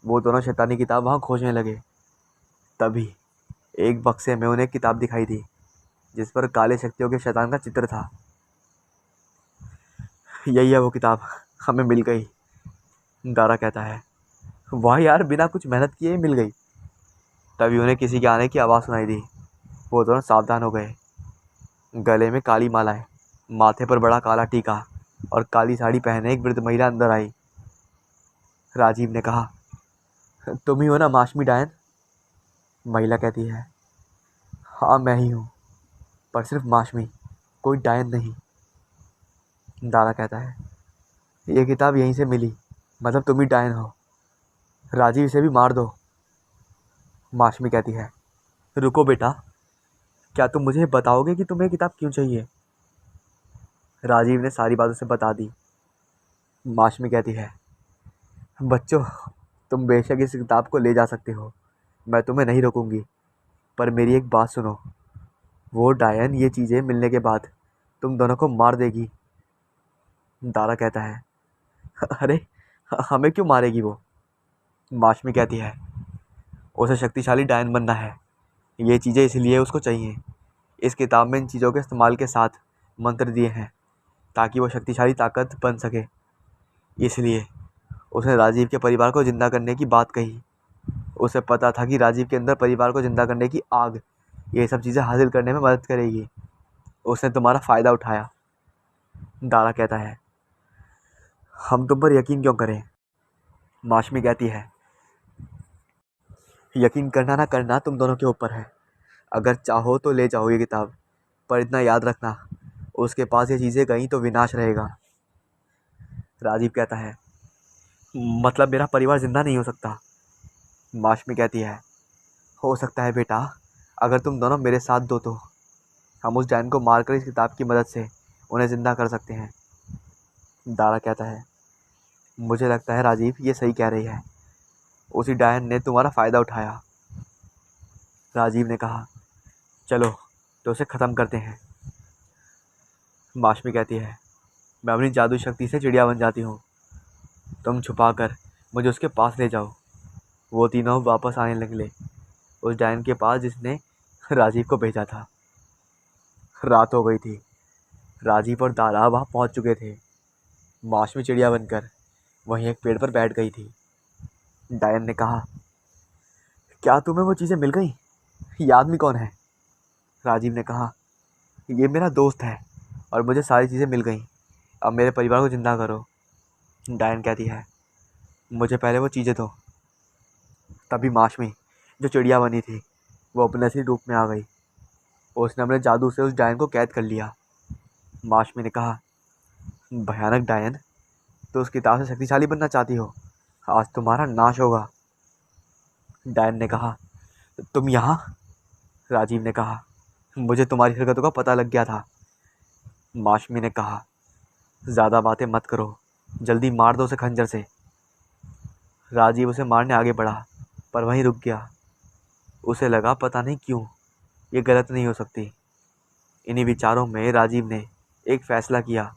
वो दोनों शैतानी किताब वहाँ खोजने लगे। तभी एक बक्से में उन्हें एक किताब दिखाई दी, जिस पर काले शक्तियों के शैतान का चित्र था। यही है वो किताब, हमें मिल गई। दारा कहता है, वाह यार, बिना कुछ मेहनत किए ही मिल गई। तभी उन्हें किसी के आने की आवाज़ सुनाई दी। वो दोनों सावधान हो गए। गले में काली मालाएं, माथे पर बड़ा काला टीका और काली साड़ी पहने एक वृद्ध महिला अंदर आई। राजीव ने कहा, तुम ही हो ना माशमी डायन? महिला कहती है, हाँ मैं ही हूँ, पर सिर्फ माशमी, कोई डायन नहीं। दारा कहता है, ये किताब यहीं से मिली, मतलब तुम ही डायन हो। राजीव इसे भी मार दो। माशमी कहती है, रुको बेटा, क्या तुम मुझे बताओगे कि तुम्हें किताब क्यों चाहिए? राजीव ने सारी बात उसे बता दी। माशमी कहती है, बच्चों, तुम बेशक इस किताब को ले जा सकते हो, मैं तुम्हें नहीं रोकूंगी, पर मेरी एक बात सुनो। वो डायन ये चीज़ें मिलने के बाद तुम दोनों को मार देगी। दारा कहता है, अरे हमें क्यों मारेगी वो? माशमी कहती है, उसे शक्तिशाली डायन बनना है, ये चीज़ें इसलिए उसको चाहिए। इस किताब में इन चीज़ों के इस्तेमाल के साथ मंत्र दिए हैं ताकि वो शक्तिशाली ताकत बन सके। इसलिए उसने राजीव के परिवार को जिंदा करने की बात कही। उसे पता था कि राजीव के अंदर परिवार को जिंदा करने की आग ये सब चीज़ें हासिल करने में मदद करेगी। उसने तुम्हारा फ़ायदा उठाया। दारा कहता है, हम तुम पर यकीन क्यों करें? माशमी कहती है, यकीन करना ना करना तुम दोनों के ऊपर है। अगर चाहो तो ले जाओ ये किताब, पर इतना याद रखना, उसके पास ये चीज़ें गई तो विनाश रहेगा। राजीव कहता है, मतलब मेरा परिवार जिंदा नहीं हो सकता? माशमी कहती है, हो सकता है बेटा, अगर तुम दोनों मेरे साथ दो तो हम उस डायन को मारकर इस किताब की मदद से उन्हें ज़िंदा कर सकते हैं। दारा कहता है, मुझे लगता है राजीव ये सही कह रही है, उसी डायन ने तुम्हारा फ़ायदा उठाया। राजीव ने कहा, चलो तो उसे ख़त्म करते हैं। माशमी कहती है, मैं अपनी जादू शक्ति से चिड़िया बन जाती हूँ, तुम छुपा कर मुझे उसके पास ले जाओ। वो तीनों वापस आने लगले उस डायन के पास जिसने राजीव को भेजा था। रात हो गई थी। राजीव और दारा वहाँ पहुँच चुके थे। माशमी चिड़िया बनकर वहीं एक पेड़ पर बैठ गई थी। डायन ने कहा, क्या तुम्हें वो चीज़ें मिल गई? ये आदमी कौन है? राजीव ने कहा, ये मेरा दोस्त है और मुझे सारी चीज़ें मिल गई, अब मेरे परिवार को ज़िंदा करो। डायन कहती है, मुझे पहले वो चीज़ें दो। तभी माशमी जो चिड़िया बनी थी वो अपने असली रूप में आ गई। उसने अपने जादू से उस डायन को कैद कर लिया। माशमी ने कहा, भयानक डायन, तो उस किताब से शक्तिशाली बनना चाहती हो? आज तुम्हारा नाश होगा। डायन ने कहा, तुम यहाँ? राजीव ने कहा, मुझे तुम्हारी हरकतों का पता लग गया था। माशमी ने कहा, ज़्यादा बातें मत करो, जल्दी मार दो उसे खंजर से। राजीव उसे मारने आगे बढ़ा पर वहीं रुक गया। उसे लगा पता नहीं क्यों ये गलत नहीं हो सकती। इन्हीं विचारों में राजीव ने एक फैसला किया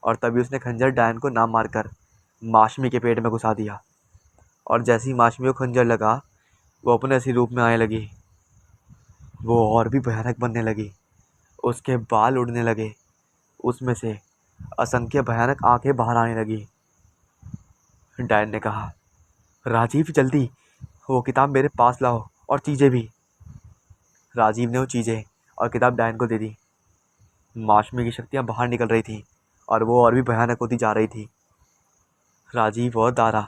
और तभी उसने खंजर डायन को ना मारकर माशमी के पेट में घुसा दिया। और जैसे ही माशमी को खंजर लगा वो अपने असली रूप में आने लगी। वो और भी भयानक बनने लगी। उसके बाल उड़ने लगे। उसमें से असंख्य भयानक आंखें बाहर आने लगी। डायन ने कहा, राजीव जल्दी वो किताब मेरे पास लाओ और चीज़ें भी। राजीव ने वो चीज़ें और किताब डायन को दे दी। माशमी की शक्तियाँ बाहर निकल रही थीं और वो और भी भयानक होती जा रही थी। राजीव और दारा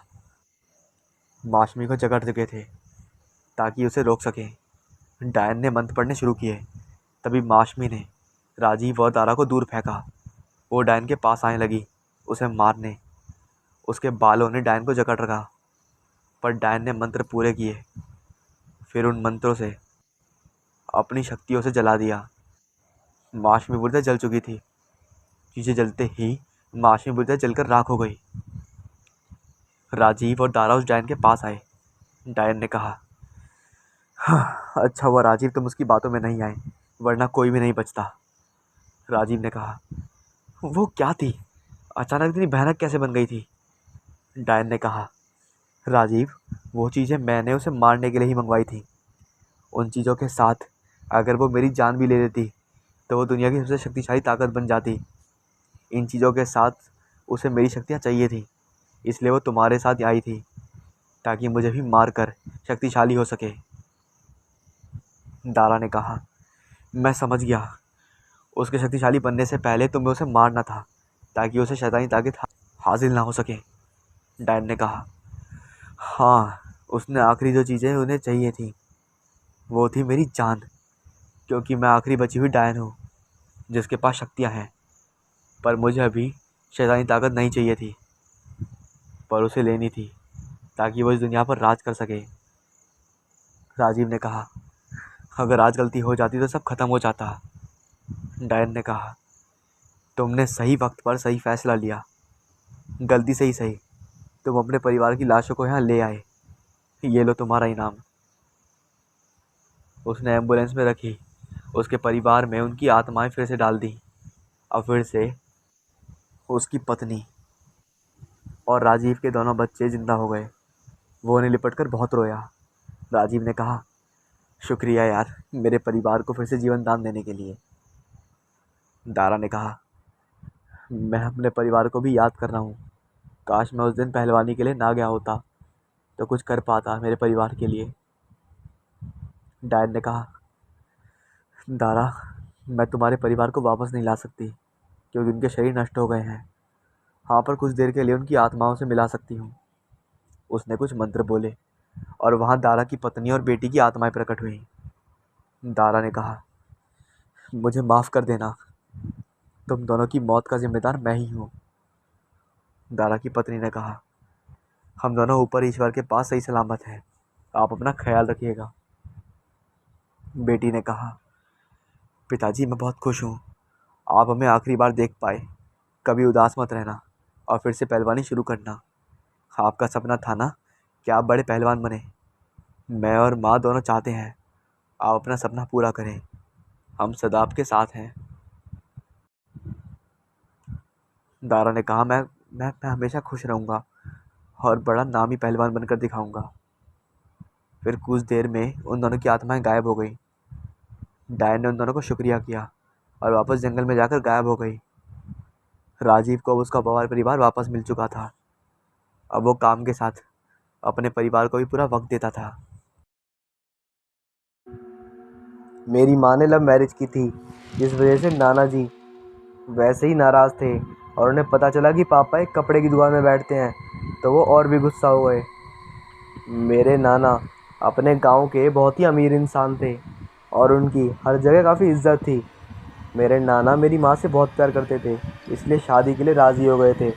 माशमी को जकड़ चुके थे ताकि उसे रोक सकें। डायन ने मंत्र पढ़ने शुरू किए। तभी माशमी ने राजीव और दारा को दूर फेंका। वो डायन के पास आने लगी उसे मारने। उसके बालों ने डायन को जकड़ रखा पर डायन ने मंत्र पूरे किए। फिर उन मंत्रों से अपनी शक्तियों से जला दिया। माशमी बुरी तरह जल चुकी थी। चीज़ें जलते ही माशमी बुरी तरह जलकर राख हो गई। राजीव और दारा उस डायन के पास आए। डायन ने कहा, हाँ, अच्छा हुआ राजीव तुम उसकी बातों में नहीं आए, वरना कोई भी नहीं बचता। राजीव ने कहा, वो क्या थी? अचानक इतनी भयानक कैसे बन गई थी? डायन ने कहा, राजीव वो चीज़ें मैंने उसे मारने के लिए ही मंगवाई थी। उन चीज़ों के साथ अगर वो मेरी जान भी ले लेती तो वो दुनिया की सबसे शक्तिशाली ताकत बन जाती। इन चीज़ों के साथ उसे मेरी शक्तियाँ चाहिए थी, इसलिए वो तुम्हारे साथ आई थी ताकि मुझे भी मार कर शक्तिशाली हो सके। दारा ने कहा, मैं समझ गया। उसके शक्तिशाली बनने से पहले तुम्हें उसे मारना था ताकि उसे शैतानी ताकत हासिल ना हो सके। डायन ने कहा, हाँ, उसने आखिरी जो चीज़ें उन्हें चाहिए थी वो थी मेरी जान, क्योंकि मैं आखिरी बची हुई डायन हूँ जिसके पास शक्तियाँ हैं। पर मुझे अभी शैतानी ताकत नहीं चाहिए थी, पर उसे लेनी थी ताकि वो इस दुनिया पर राज कर सके। राजीव ने कहा, अगर आज गलती हो जाती तो सब खत्म हो जाता। डायन ने कहा, तुमने सही वक्त पर सही फैसला लिया। गलती से ही सही तुम अपने परिवार की लाशों को यहाँ ले आए। ये लो तुम्हारा इनाम। उसने एम्बुलेंस में रखी। उसके परिवार में उनकी आत्माएं फिर से डाल दी और फिर से उसकी पत्नी और राजीव के दोनों बच्चे जिंदा हो गए। वो उन्हें लिपट कर बहुत रोया। राजीव ने कहा, शुक्रिया यार, मेरे परिवार को फिर से जीवन दान देने के लिए। दारा ने कहा, मैं अपने परिवार को भी याद कर रहा हूँ। काश मैं उस दिन पहलवानी के लिए ना गया होता तो कुछ कर पाता मेरे परिवार के लिए। डायन ने कहा, दारा, मैं तुम्हारे परिवार को वापस नहीं ला सकती क्योंकि उनके शरीर नष्ट हो गए हैं। हाँ, पर कुछ देर के लिए उनकी आत्माओं से मिला सकती हूँ। उसने कुछ मंत्र बोले और वहाँ दारा की पत्नी और बेटी की आत्माएं प्रकट हुई। दारा ने कहा, मुझे माफ़ कर देना, तुम दोनों की मौत का जिम्मेदार मैं ही हूँ। दारा की पत्नी ने कहा, हम दोनों ऊपर ईश्वर के पास सही सलामत हैं, आप अपना ख्याल रखिएगा। बेटी ने कहा, पिताजी मैं बहुत खुश हूँ, आप हमें आखिरी बार देख पाए। कभी उदास मत रहना और फिर से पहलवानी शुरू करना। आपका सपना था ना कि आप बड़े पहलवान बने। मैं और माँ दोनों चाहते हैं आप अपना सपना पूरा करें। हम सदा आपके साथ हैं। दारा ने कहा, मैं हमेशा खुश रहूँगा और बड़ा नामी पहलवान बनकर दिखाऊंगा। फिर कुछ देर में उन दोनों की आत्माएं गायब हो गई। डायन ने उन दोनों को शुक्रिया किया और वापस जंगल में जाकर गायब हो गई। राजीव को अब उसका परिवार वापस मिल चुका था। अब वो काम के साथ अपने परिवार को भी पूरा वक्त देता था। मेरी माँ ने लव मैरिज की थी, जिस वजह से नाना जी वैसे ही नाराज़ थे और उन्हें पता चला कि पापा एक कपड़े की दुकान में बैठते हैं तो वो और भी गुस्सा हो गए। मेरे नाना अपने गांव के बहुत ही अमीर इंसान थे और उनकी हर जगह काफ़ी इज्जत थी। मेरे नाना मेरी माँ से बहुत प्यार करते थे, इसलिए शादी के लिए राज़ी हो गए थे,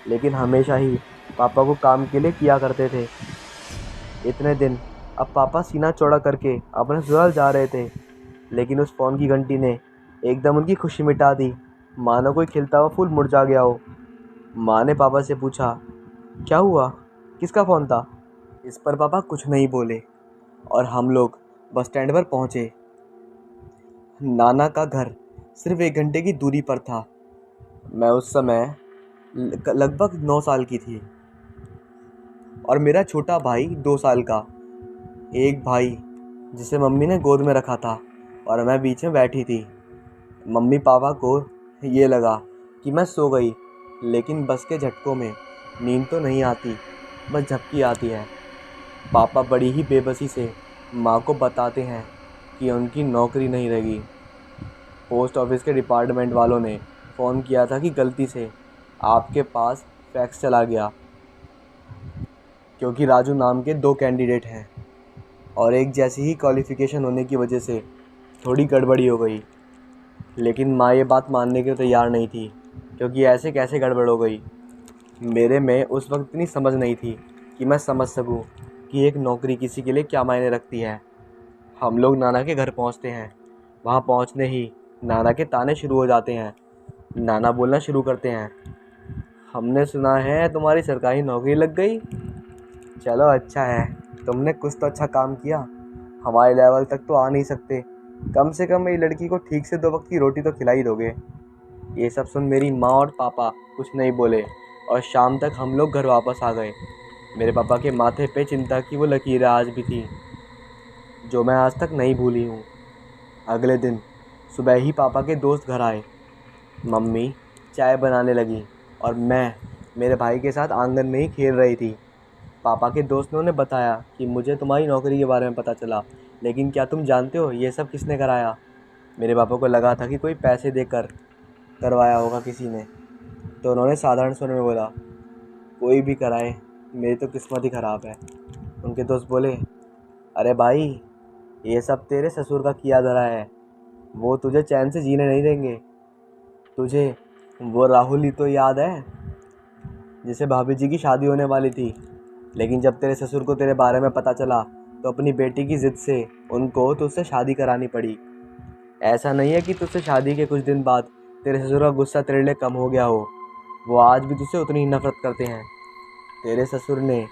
लेकिन हमेशा ही पापा को काम के लिए किया करते थे। इतने दिन अब पापा सीना चौड़ा करके अपने ससुराल जा रहे थे, लेकिन उस फ़ोन की घंटी ने एकदम उनकी खुशी मिटा दी, मानो कोई खिलता हुआ फूल मुरझा गया हो। माँ ने पापा से पूछा, क्या हुआ, किसका फ़ोन था? इस पर पापा कुछ नहीं बोले और हम लोग बस स्टैंड पर पहुँचे। नाना का घर सिर्फ 1 घंटे की दूरी पर था। मैं उस समय लगभग 9 साल की थी और मेरा छोटा भाई 2 साल का। एक भाई जिसे मम्मी ने गोद में रखा था और मैं बीच में बैठी थी। मम्मी पापा को ये लगा कि मैं सो गई, लेकिन बस के झटकों में नींद तो नहीं आती, बस झपकी आती है। पापा बड़ी ही बेबसी से माँ को बताते हैं कि उनकी नौकरी नहीं रहेगी। पोस्ट ऑफिस के डिपार्टमेंट वालों ने फ़ोन किया था कि गलती से आपके पास फैक्स चला गया, क्योंकि राजू नाम के 2 कैंडिडेट हैं और एक जैसी ही क्वालिफ़िकेशन होने की वजह से थोड़ी गड़बड़ी हो गई। लेकिन माँ ये बात मानने के लिए तैयार नहीं थी, क्योंकि ऐसे कैसे गड़बड़ हो गई। मेरे में उस वक्त इतनी समझ नहीं थी कि मैं समझ सकूं कि एक नौकरी किसी के लिए क्या मायने रखती है। हम लोग नाना के घर पहुंचते हैं। वहां पहुंचने ही नाना के ताने शुरू हो जाते हैं। नाना बोलना शुरू करते हैं, हमने सुना है तुम्हारी सरकारी नौकरी लग गई। चलो अच्छा है, तुमने कुछ तो अच्छा काम किया। हमारे लेवल तक तो आ नहीं सकते, कम से कम मेरी लड़की को ठीक से 2 वक्त की रोटी तो खिला ही दोगे। ये सब सुन मेरी माँ और पापा कुछ नहीं बोले और शाम तक हम लोग घर वापस आ गए। मेरे पापा के माथे पे चिंता की वो लकीरें आज भी थी, जो मैं आज तक नहीं भूली हूँ। अगले दिन सुबह ही पापा के दोस्त घर आए। मम्मी चाय बनाने लगी और मैं मेरे भाई के साथ आंगन में ही खेल रही थी। पापा के दोस्त ने उन्हें बताया कि मुझे तुम्हारी नौकरी के बारे में पता चला, लेकिन क्या तुम जानते हो ये सब किसने कराया? मेरे पापा को लगा था कि कोई पैसे देकर करवाया होगा किसी ने, तो उन्होंने साधारण स्वर में बोला, कोई भी कराए, मेरी तो किस्मत ही ख़राब है। उनके दोस्त बोले, अरे भाई, ये सब तेरे ससुर का किया धरा है, वो तुझे चैन से जीने नहीं देंगे। तुझे वो राहुल ही तो याद है जिसे भाभी जी की शादी होने वाली थी, लेकिन जब तेरे ससुर को तेरे बारे में पता चला तो अपनी बेटी की ज़िद से उनको तुझसे शादी करानी पड़ी। ऐसा नहीं है कि तुझसे शादी के कुछ दिन बाद तेरे ससुर का गुस्सा तेरे लिए कम हो गया हो, वो आज भी तुझसे उतनी ही नफरत करते हैं। तेरे ससुर ने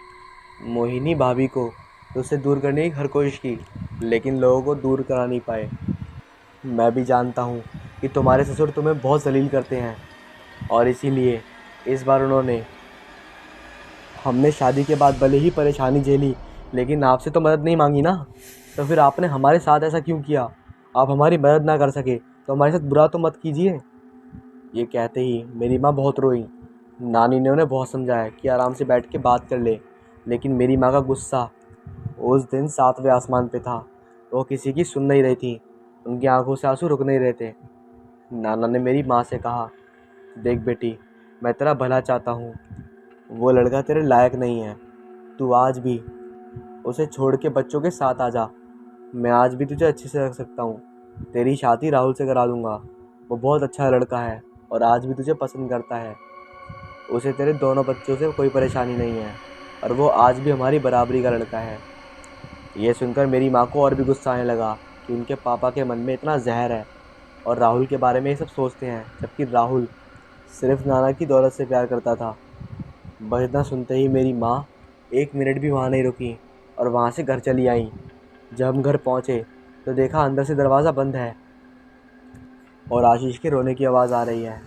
मोहिनी भाभी को तुझसे दूर करने की हर कोशिश की, लेकिन लोगों को दूर करा नहीं पाए। मैं भी जानता हूँ कि तुम्हारे ससुर तुम्हें बहुत जलील करते हैं और इसीलिए इस बार उन्होंने हमने शादी के बाद भले ही परेशानी झेली, लेकिन आपसे तो मदद नहीं मांगी ना, तो फिर आपने हमारे साथ ऐसा क्यों किया? आप हमारी मदद ना कर सके तो हमारे साथ बुरा तो मत कीजिए। ये कहते ही मेरी माँ बहुत रोई। नानी ने उन्हें बहुत समझाया कि आराम से बैठ के बात कर ले, लेकिन मेरी माँ का गुस्सा उस दिन 7वें आसमान पे था। वो किसी की सुन नहीं रही थी, उनकी आंखों से आंसू रुक नहीं रहे थे। नाना ने मेरी माँ से कहा, देख बेटी, मैं तेरा भला चाहता हूँ, वो लड़का तेरे लायक नहीं है। तू आज भी उसे छोड़ के बच्चों के साथ आ जा। मैं आज भी तुझे अच्छे से रख सकता हूँ। तेरी शादी राहुल से करा दूँगा। वो बहुत अच्छा लड़का है और आज भी तुझे पसंद करता है। उसे तेरे दोनों बच्चों से कोई परेशानी नहीं है और वो आज भी हमारी बराबरी का लड़का है। ये सुनकर मेरी माँ को और भी गुस्सा आने लगा कि उनके पापा के मन में इतना जहर है और राहुल के बारे में ये सब सोचते हैं, जबकि राहुल सिर्फ नाना की दौलत से प्यार करता था। बस इतना सुनते ही मेरी माँ 1 मिनट भी वहाँ नहीं रुकी और वहाँ से घर चली आई। जब हम घर पहुँचे तो देखा अंदर से दरवाज़ा बंद है और आशीष के रोने की आवाज़ आ रही है।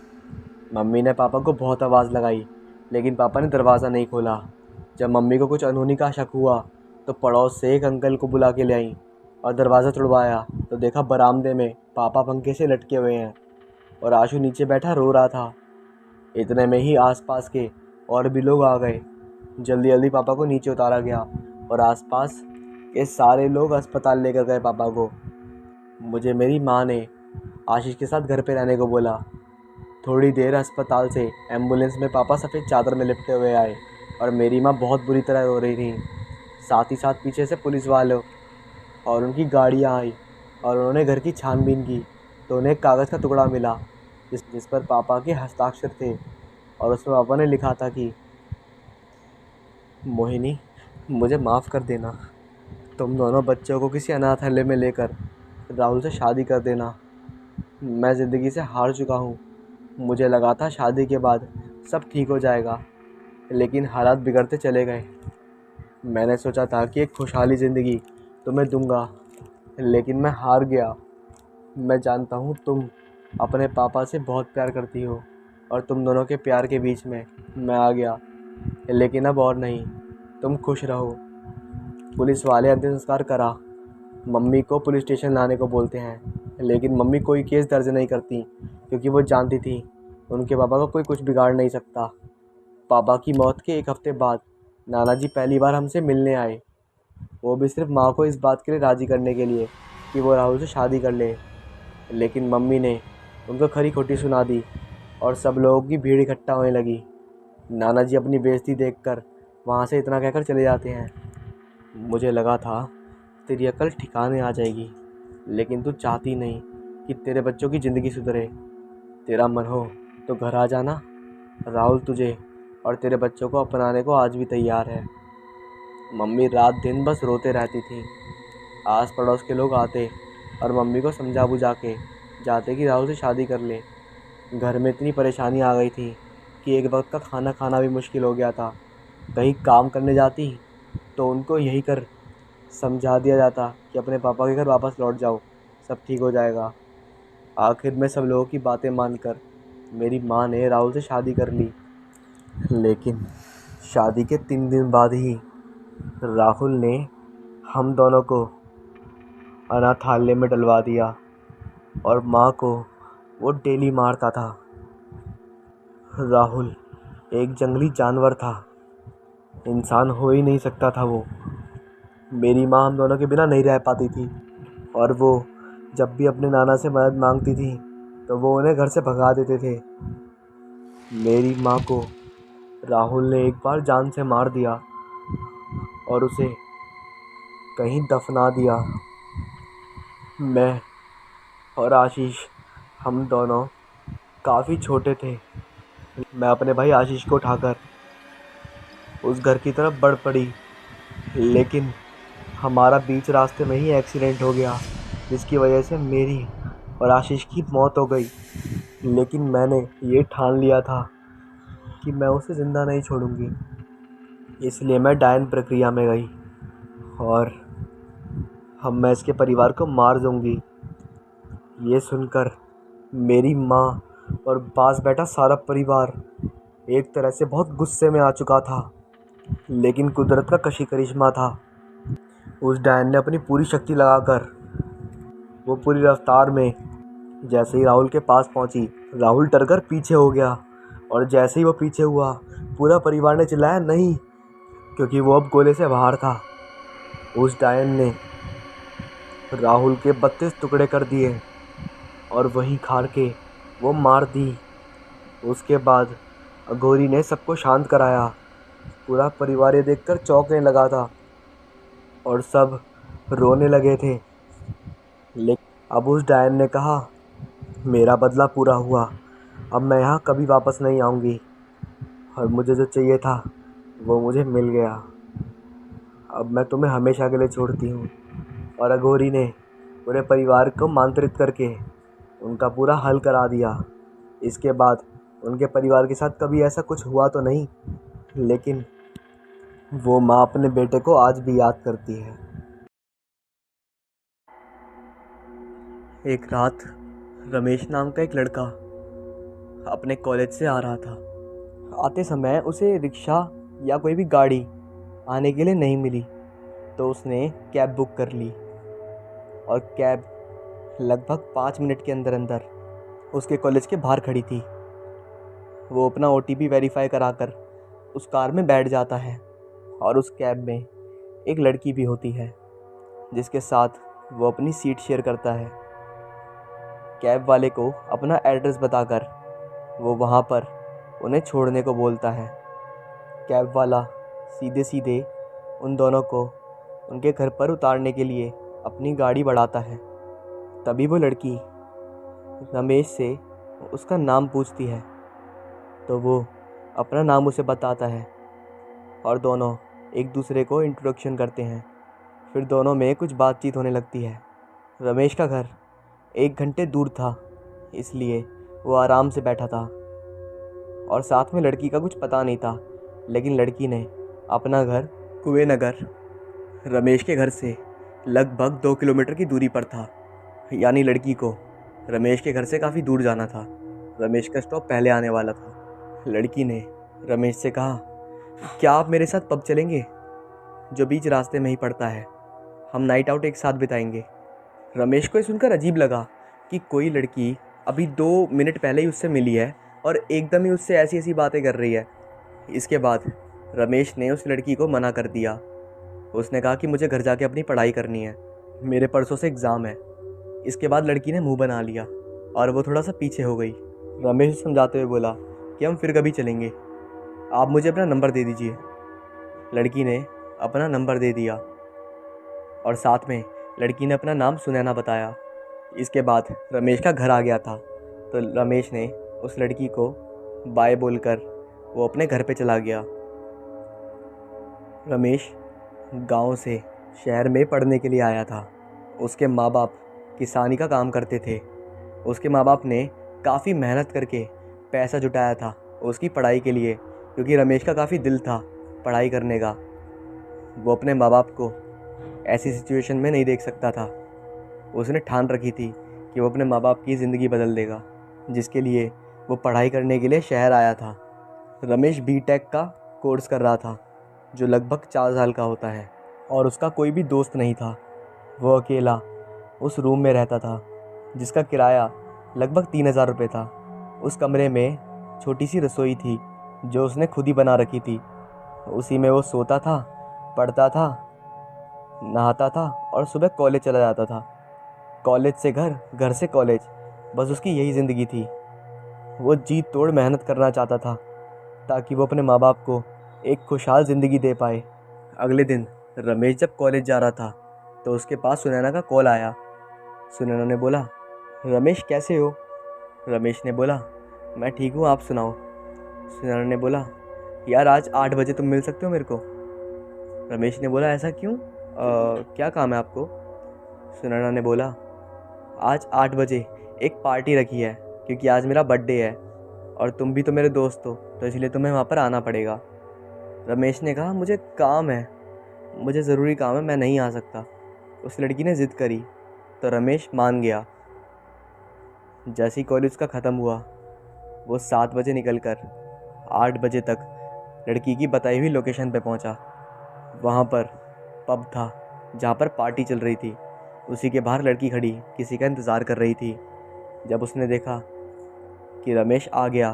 मम्मी ने पापा को बहुत आवाज़ लगाई, लेकिन पापा ने दरवाज़ा नहीं खोला। जब मम्मी को कुछ अनहोनी का शक हुआ तो पड़ोस से एक अंकल को बुला के ले आई और दरवाज़ा तुड़वाया तो देखा बरामदे में पापा पंखे से लटके हुए हैं और आशु नीचे बैठा रो रहा था। इतने में ही आसपास के और भी लोग आ गए। जल्दी जल्दी पापा को नीचे उतारा गया और आसपास के सारे लोग अस्पताल लेकर गए पापा को। मुझे मेरी माँ ने आशीष के साथ घर पे रहने को बोला। थोड़ी देर अस्पताल से एम्बुलेंस में पापा सफ़ेद चादर में लिपटे हुए आए और मेरी माँ बहुत बुरी तरह रो रही थी। साथ ही साथ पीछे से पुलिस वाले और उनकी गाड़ियाँ आई और उन्होंने घर की छानबीन की तो उन्हें एक कागज़ का टुकड़ा मिला जिस पर पापा के हस्ताक्षर थे और उसमें पापा ने लिखा था कि मोहिनी, मुझे माफ़ कर देना। तुम दोनों बच्चों को किसी अनाथालय में लेकर राहुल से शादी कर देना। मैं ज़िंदगी से हार चुका हूँ। मुझे लगा था शादी के बाद सब ठीक हो जाएगा। लेकिन हालात बिगड़ते चले गए। मैंने सोचा था कि एक खुशहाली ज़िंदगी तुम्हें दूंगा, लेकिन मैं हार गया। मैं जानता हूँ तुम अपने पापा से बहुत प्यार करती हो और तुम दोनों के प्यार के बीच में मैं आ गया। लेकिन अब और नहीं, तुम खुश रहो। पुलिस वाले अंतिम संस्कार करा। मम्मी को पुलिस स्टेशन लाने को बोलते हैं, लेकिन मम्मी कोई केस दर्ज नहीं करती क्योंकि वो जानती थी उनके पापा को कोई कुछ बिगाड़ नहीं सकता। पापा की मौत के 1 हफ्ते बाद नाना जी पहली बार हमसे मिलने आए, वो भी सिर्फ माँ को इस बात के लिए राज़ी करने के लिए कि वो राहुल से शादी कर ले। लेकिन मम्मी ने उनको खरी खोटी सुना दी और सब लोगों की भीड़ इकट्ठा होने लगी। नाना जी अपनी बेइज्जती देखकर वहाँ से इतना कहकर चले जाते हैं, मुझे लगा था तेरी अकल ठिकाने आ जाएगी, लेकिन तू चाहती नहीं कि तेरे बच्चों की ज़िंदगी सुधरे। तेरा मन हो तो घर आ जाना। राहुल तुझे और तेरे बच्चों को अपनाने को आज भी तैयार है। मम्मी रात दिन बस रोते रहती थी। आस पड़ोस के लोग आते और मम्मी को समझा बुझा के जाते कि राहुल से शादी कर ले। घर में इतनी परेशानी आ गई थी कि एक वक्त का खाना खाना भी मुश्किल हो गया था। कहीं काम करने जाती तो उनको यही कर समझा दिया जाता कि अपने पापा के घर वापस लौट जाओ, सब ठीक हो जाएगा। आखिर में सब लोगों की बातें मानकर मेरी माँ ने राहुल से शादी कर ली। लेकिन शादी के 3 दिन बाद ही राहुल ने हम दोनों को अनाथालय में डलवा दिया और माँ को वो डेली मारता था। राहुल एक जंगली जानवर था, इंसान हो ही नहीं सकता था वो। मेरी माँ हम दोनों के बिना नहीं रह पाती थी और वो जब भी अपने नाना से मदद मांगती थी तो वो उन्हें घर से भगा देते थे। मेरी माँ को राहुल ने एक बार जान से मार दिया और उसे कहीं दफना दिया। मैं और आशीष हम दोनों काफ़ी छोटे थे। मैं अपने भाई आशीष को उठाकर उस घर की तरफ बढ़ पड़ी, लेकिन हमारा बीच रास्ते में ही एक्सीडेंट हो गया जिसकी वजह से मेरी और आशीष की मौत हो गई। लेकिन मैंने ये ठान लिया था कि मैं उसे ज़िंदा नहीं छोड़ूंगी, इसलिए मैं डायन प्रक्रिया में गई और मैं इसके परिवार को मार दूंगी। ये सुनकर मेरी माँ और पास बैठा सारा परिवार एक तरह से बहुत गुस्से में आ चुका था, लेकिन कुदरत का कशी करिश्मा था। उस डायन ने अपनी पूरी शक्ति लगाकर वो पूरी रफ्तार में जैसे ही राहुल के पास पहुंची, राहुल डर कर पीछे हो गया और जैसे ही वो पीछे हुआ पूरा परिवार ने चिल्लाया नहीं, क्योंकि वो अब गोले से बाहर था। उस डायन ने राहुल के 32 टुकड़े कर दिए और वहीं खार के वो मार दी। उसके बाद अघोरी ने सबको शांत कराया। पूरा परिवार ये देखकर चौंकने लगा था और सब रोने लगे थे। लेकिन अब उस डायन ने कहा, मेरा बदला पूरा हुआ, अब मैं यहाँ कभी वापस नहीं आऊँगी और मुझे जो चाहिए था वो मुझे मिल गया। अब मैं तुम्हें हमेशा के लिए छोड़ती हूँ। और अघोरी ने पूरे परिवार को मंत्रित करके उनका पूरा हल करा दिया। इसके बाद उनके परिवार के साथ कभी ऐसा कुछ हुआ तो नहीं, लेकिन वो माँ अपने बेटे को आज भी याद करती है। एक रात रमेश नाम का एक लड़का अपने कॉलेज से आ रहा था। आते समय उसे रिक्शा या कोई भी गाड़ी आने के लिए नहीं मिली, तो उसने कैब बुक कर ली और कैब लगभग 5 मिनट के अंदर अंदर उसके कॉलेज के बाहर खड़ी थी। वो अपना OTP वेरीफाई कराकर उस कार में बैठ जाता है और उस कैब में एक लड़की भी होती है जिसके साथ वो अपनी सीट शेयर करता है। कैब वाले को अपना एड्रेस बताकर वो वहाँ पर उन्हें छोड़ने को बोलता है। कैब वाला सीधे सीधे उन दोनों को उनके घर पर उतारने के लिए अपनी गाड़ी बढ़ाता है। तभी वो लड़की रमेश से उसका नाम पूछती है, तो वो अपना नाम उसे बताता है और दोनों एक दूसरे को इंट्रोडक्शन करते हैं। फिर दोनों में कुछ बातचीत होने लगती है। रमेश का घर 1 घंटे दूर था, इसलिए वो आराम से बैठा था और साथ में लड़की का कुछ पता नहीं था। लेकिन लड़की ने अपना घर कुएनगर रमेश के घर से लगभग 2 किलोमीटर की दूरी पर था। यानी लड़की को रमेश के घर से काफ़ी दूर जाना था। रमेश का स्टॉप पहले आने वाला था। लड़की ने रमेश से कहा, क्या आप मेरे साथ पब चलेंगे, जो बीच रास्ते में ही पड़ता है। हम नाइट आउट एक साथ बिताएंगे। रमेश को ये सुनकर अजीब लगा कि कोई लड़की अभी 2 मिनट पहले ही उससे मिली है और एकदम ही उससे ऐसी ऐसी बातें कर रही है। इसके बाद रमेश ने उस लड़की को मना कर दिया। उसने कहा कि मुझे घर जाके अपनी पढ़ाई करनी है, मेरे परसों से एग्ज़ाम है। इसके बाद लड़की ने मुंह बना लिया और वो थोड़ा सा पीछे हो गई। रमेश समझाते हुए बोला कि हम फिर कभी चलेंगे, आप मुझे अपना नंबर दे दीजिए। लड़की ने अपना नंबर दे दिया और साथ में लड़की ने अपना नाम सुनैना बताया। इसके बाद रमेश का घर आ गया था, तो रमेश ने उस लड़की को बाय बोलकर वो अपने घर पे चला गया। रमेश गांव से शहर में पढ़ने के लिए आया था। उसके माँ बाप किसानी का काम करते थे। उसके माँ बाप ने काफ़ी मेहनत करके पैसा जुटाया था उसकी पढ़ाई के लिए, क्योंकि रमेश का काफ़ी दिल था पढ़ाई करने का। वो अपने माँ बाप को ऐसी सिचुएशन में नहीं देख सकता था। उसने ठान रखी थी कि वो अपने माँ बाप की ज़िंदगी बदल देगा, जिसके लिए वो पढ़ाई करने के लिए शहर आया था। रमेश बीटेक का कोर्स कर रहा था, जो लगभग 4 साल का होता है, और उसका कोई भी दोस्त नहीं था। वो अकेला उस रूम में रहता था, जिसका किराया लगभग 3,000 रुपये था। उस कमरे में छोटी सी रसोई थी, जो उसने खुद ही बना रखी थी। उसी में वो सोता था, पढ़ता था, नहाता था और सुबह कॉलेज चला जाता था। कॉलेज से घर, घर से कॉलेज, बस उसकी यही ज़िंदगी थी। वो जी तोड़ मेहनत करना चाहता था ताकि वो अपने माँ बाप को एक खुशहाल ज़िंदगी दे पाए। अगले दिन रमेश जब कॉलेज जा रहा था तो उसके पास सुनैना का कॉल आया। सुनैना ने बोला, रमेश कैसे हो? रमेश ने बोला, मैं ठीक हूँ, आप सुनाओ। सुनैना ने बोला, यार आज 8 बजे तुम मिल सकते हो मेरे को? रमेश ने बोला, ऐसा क्यों, क्या काम है आपको? सुनैना ने बोला, आज 8 बजे एक पार्टी रखी है, क्योंकि आज मेरा बर्थडे है और तुम भी तो मेरे दोस्त हो, तो इसलिए तुम्हें वहाँ पर आना पड़ेगा। रमेश ने कहा, मुझे काम है, मुझे ज़रूरी काम है, मैं नहीं आ सकता। उस लड़की ने ज़िद करी तो रमेश मान गया। जैसे ही कॉलेज का ख़त्म हुआ, वो 7 बजे निकलकर 8 बजे तक लड़की की बताई हुई लोकेशन पे पहुंचा। वहाँ पर पब था जहाँ पर पार्टी चल रही थी। उसी के बाहर लड़की खड़ी किसी का इंतज़ार कर रही थी। जब उसने देखा कि रमेश आ गया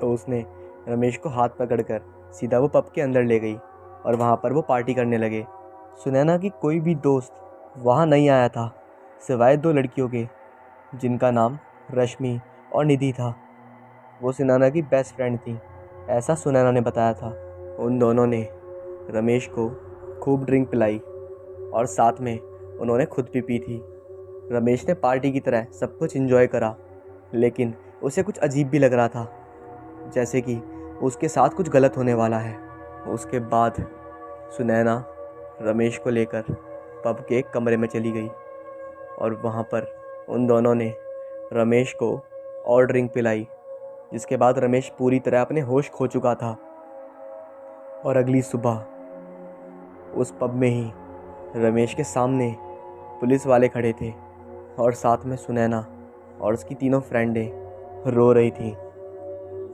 तो उसने रमेश को हाथ पकड़कर सीधा वो पब के अंदर ले गई और वहाँ पर वो पार्टी करने लगे। सुनैना की कोई भी दोस्त वहाँ नहीं आया था, सिवाय 2 लड़कियों के, जिनका नाम रश्मि और निधि था। वो सुनैना की बेस्ट फ्रेंड थी, ऐसा सुनैना ने बताया था। उन दोनों ने रमेश को खूब ड्रिंक पिलाई और साथ में उन्होंने खुद भी पी थी। रमेश ने पार्टी की तरह सब कुछ एंजॉय करा, लेकिन उसे कुछ अजीब भी लग रहा था, जैसे कि उसके साथ कुछ गलत होने वाला है। उसके बाद सुनैना रमेश को लेकर पब के एक कमरे में चली गई और वहाँ पर उन दोनों ने रमेश को और ड्रिंक पिलाई, जिसके बाद रमेश पूरी तरह अपने होश खो चुका था। और अगली सुबह उस पब में ही रमेश के सामने पुलिस वाले खड़े थे और साथ में सुनैना और उसकी तीनों फ्रेंडें रो रही थी।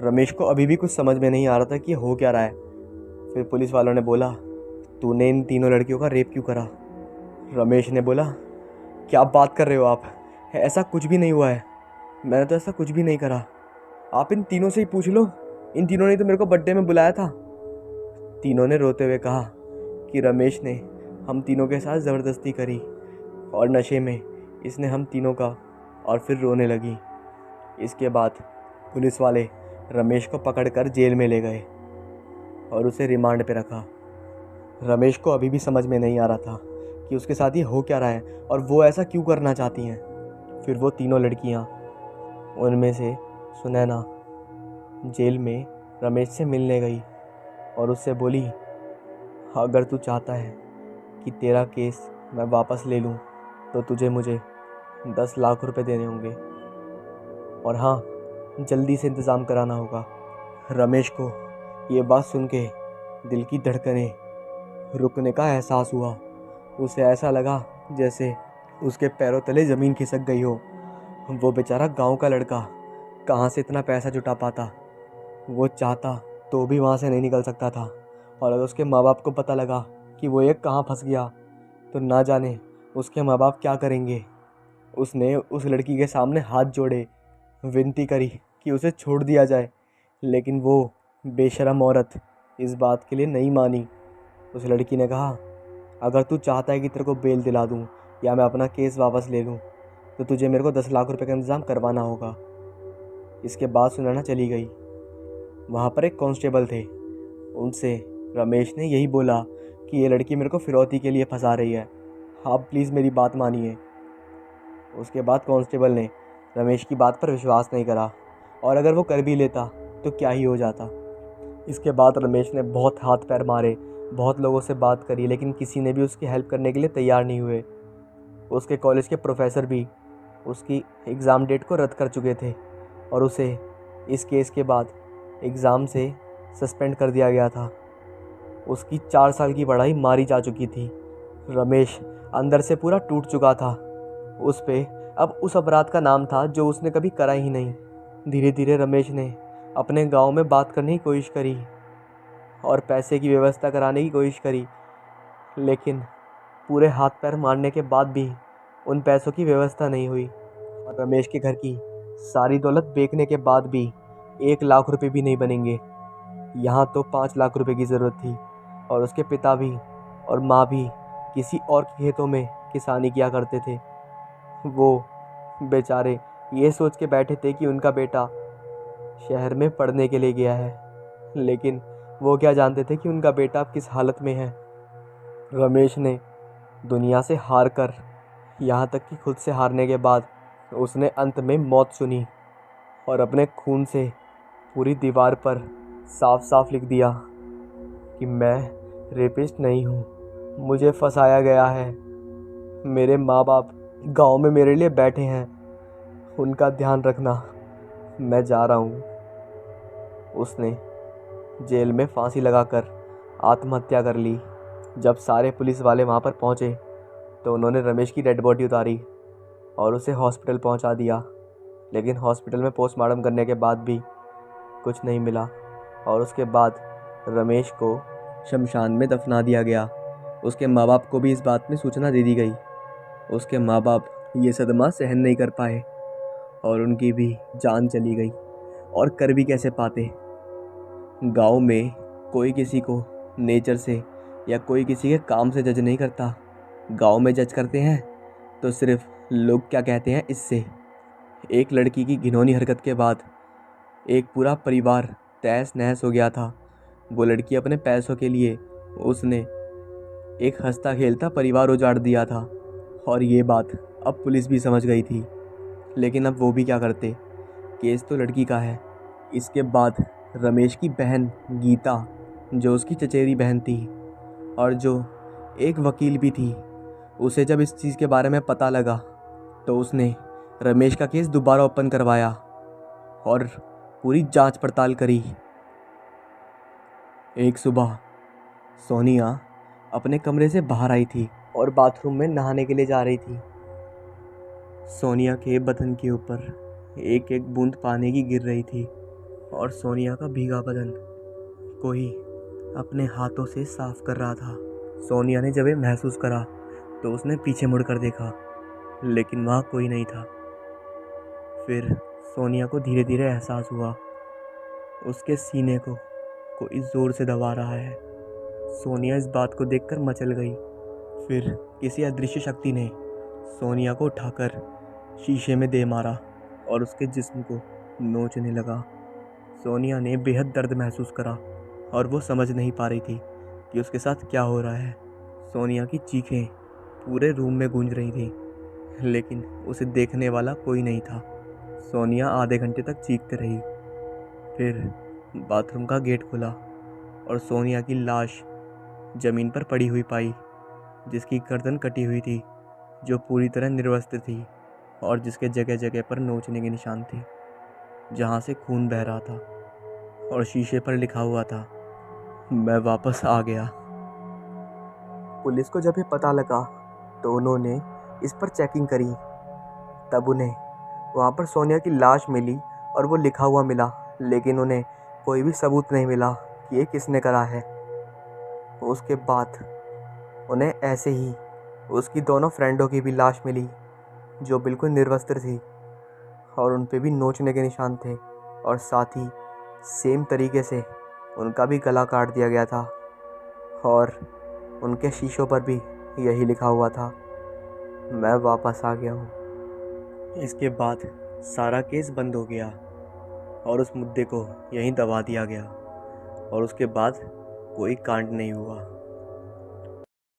रमेश को अभी भी कुछ समझ में नहीं आ रहा था कि हो क्या रहा है। फिर पुलिस वालों ने बोला, तूने इन तीनों लड़कियों का रेप क्यों करा? रमेश ने बोला, क्या बात कर रहे हो आप, ऐसा कुछ भी नहीं हुआ है, मैंने तो ऐसा कुछ भी नहीं करा। आप इन तीनों से ही पूछ लो, इन तीनों ने तो मेरे को बर्थडे में बुलाया था। तीनों ने रोते हुए कहा कि रमेश ने हम तीनों के साथ ज़बरदस्ती करी और नशे में इसने हम तीनों का, और फिर रोने लगी। इसके बाद पुलिस वाले रमेश को पकड़कर जेल में ले गए और उसे रिमांड पे रखा। रमेश को अभी भी समझ में नहीं आ रहा था कि उसके साथ ये हो क्या रहा है और वो ऐसा क्यों करना चाहती हैं। फिर वो तीनों लड़कियां, उनमें से सुनैना, जेल में रमेश से मिलने गई और उससे बोली, अगर तू चाहता है कि तेरा केस मैं वापस ले लूँ तो तुझे मुझे 10 लाख रुपए देने होंगे, और हाँ, जल्दी से इंतज़ाम कराना होगा। रमेश को ये बात सुन के दिल की धड़कनें रुकने का एहसास हुआ। उसे ऐसा लगा जैसे उसके पैरों तले ज़मीन खिसक गई हो। वो बेचारा गांव का लड़का कहाँ से इतना पैसा जुटा पाता। वो चाहता तो भी वहाँ से नहीं निकल सकता था, और अगर उसके माँ बाप को पता लगा कि वो एक कहाँ फंस गया तो ना जाने उसके माँ बाप क्या करेंगे। उसने उस लड़की के सामने हाथ जोड़े, विनती करी कि उसे छोड़ दिया जाए, लेकिन वो बेशरम औरत इस बात के लिए नहीं मानी। उस लड़की ने कहा, अगर तू चाहता है कि तेरे को बेल दिला दूँ या मैं अपना केस वापस ले लूँ तो तुझे मेरे को 10 लाख रुपए का इंतज़ाम करवाना होगा। इसके बाद सुनैना चली गई। वहाँ पर एक कांस्टेबल थे। उनसे रमेश ने यही बोला कि ये लड़की मेरे को फिरौती के लिए फंसा रही है, आप प्लीज़ मेरी बात मानिए। उसके बाद कांस्टेबल ने रमेश की बात पर विश्वास नहीं करा, और अगर वो कर भी लेता तो क्या ही हो जाता। इसके बाद रमेश ने बहुत हाथ पैर मारे, बहुत लोगों से बात करी, लेकिन किसी ने भी उसकी हेल्प करने के लिए तैयार नहीं हुए। उसके कॉलेज के प्रोफेसर भी उसकी एग्ज़ाम डेट को रद्द कर चुके थे, और उसे इस केस के बाद एग्ज़ाम से सस्पेंड कर दिया गया था। उसकी 4 साल की पढ़ाई मारी जा चुकी थी। रमेश अंदर से पूरा टूट चुका था। उस पे अब उस अपराध का नाम था जो उसने कभी करा ही नहीं। धीरे धीरे रमेश ने अपने गांव में बात करने की कोशिश करी और पैसे की व्यवस्था कराने की कोशिश करी, लेकिन पूरे हाथ पैर मारने के बाद भी उन पैसों की व्यवस्था नहीं हुई। और रमेश के घर की सारी दौलत बेचने के बाद भी 1 लाख रुपए भी नहीं बनेंगे। यहाँ तो 5 लाख रुपए की ज़रूरत थी, और उसके पिता भी और माँ भी किसी और के खेतों में किसानी किया करते थे। वो बेचारे ये सोच के बैठे थे कि उनका बेटा शहर में पढ़ने के लिए गया है, लेकिन वो क्या जानते थे कि उनका बेटा अब किस हालत में है। रमेश ने दुनिया से हार कर, यहाँ तक कि खुद से हारने के बाद, उसने अंत में मौत चुनी और अपने खून से पूरी दीवार पर साफ साफ लिख दिया कि मैं रेपिस्ट नहीं हूँ, मुझे फंसाया गया है। मेरे माँ बाप गांव में मेरे लिए बैठे हैं, उनका ध्यान रखना, मैं जा रहा हूँ। उसने जेल में फांसी लगाकर आत्महत्या कर ली। जब सारे पुलिस वाले वहाँ पर पहुँचे तो उन्होंने रमेश की डेड बॉडी उतारी और उसे हॉस्पिटल पहुँचा दिया, लेकिन हॉस्पिटल में पोस्टमार्टम करने के बाद भी कुछ नहीं मिला, और उसके बाद रमेश को शमशान में दफना दिया गया। उसके माँ बाप को भी इस बात में सूचना दे दी गई। उसके माँ बाप ये सदमा सहन नहीं कर पाए और उनकी भी जान चली गई। और कर भी कैसे पाते। गांव में कोई किसी को नेचर से या कोई किसी के काम से जज नहीं करता। गांव में जज करते हैं तो सिर्फ लोग क्या कहते हैं इससे। एक लड़की की घिनौनी हरकत के बाद एक पूरा परिवार तहस नहस हो गया था। वो लड़की अपने पैसों के लिए उसने एक हंसता खेलता परिवार उजाड़ दिया था, और ये बात अब पुलिस भी समझ गई थी, लेकिन अब वो भी क्या करते। केस तो लड़की का है। इसके बाद रमेश की बहन गीता, जो उसकी चचेरी बहन थी और जो एक वकील भी थी, उसे जब इस चीज़ के बारे में पता लगा तो उसने रमेश का केस दोबारा ओपन करवाया और पूरी जांच पड़ताल करी। एक सुबह सोनिया अपने कमरे से बाहर आई थी और बाथरूम में नहाने के लिए जा रही थी। सोनिया के बदन के ऊपर एक एक बूंद पानी की गिर रही थी, और सोनिया का भीगा बदन कोई अपने हाथों से साफ कर रहा था। सोनिया ने जब ये महसूस करा तो उसने पीछे मुड़कर देखा, लेकिन वहाँ कोई नहीं था। फिर सोनिया को धीरे धीरे एहसास हुआ उसके सीने को कोई ज़ोर से दबा रहा है। सोनिया इस बात को देखकर मचल गई। फिर किसी अदृश्य शक्ति ने सोनिया को उठाकर शीशे में दे मारा और उसके जिस्म को नोचने लगा। सोनिया ने बेहद दर्द महसूस करा और वो समझ नहीं पा रही थी कि उसके साथ क्या हो रहा है। सोनिया की चीखें पूरे रूम में गूंज रही थी, लेकिन उसे देखने वाला कोई नहीं था। सोनिया आधे घंटे तक चीखते रही। फिर बाथरूम का गेट खुला और सोनिया की लाश ज़मीन पर पड़ी हुई पाई, जिसकी गर्दन कटी हुई थी, जो पूरी तरह निर्वस्त्र थी और जिसके जगह जगह पर नोचने के निशान थे, जहाँ से खून बह रहा था। और शीशे पर लिखा हुआ था, मैं वापस आ गया। पुलिस को जब ये पता लगा तो उन्होंने इस पर चेकिंग करी। तब उन्हें वहाँ पर सोनिया की लाश मिली और वो लिखा हुआ मिला, लेकिन उन्हें कोई भी सबूत नहीं मिला कि ये किसने करा है। उसके बाद उन्हें ऐसे ही उसकी दोनों फ्रेंडों की भी लाश मिली जो बिल्कुल निर्वस्त्र थी और उन पे भी नोचने के निशान थे, और साथ ही सेम तरीके से उनका भी गला काट दिया गया था और उनके शीशों पर भी यही लिखा हुआ था, मैं वापस आ गया हूँ। इसके बाद सारा केस बंद हो गया और उस मुद्दे को यहीं दबा दिया गया और उसके बाद कोई कांड नहीं हुआ।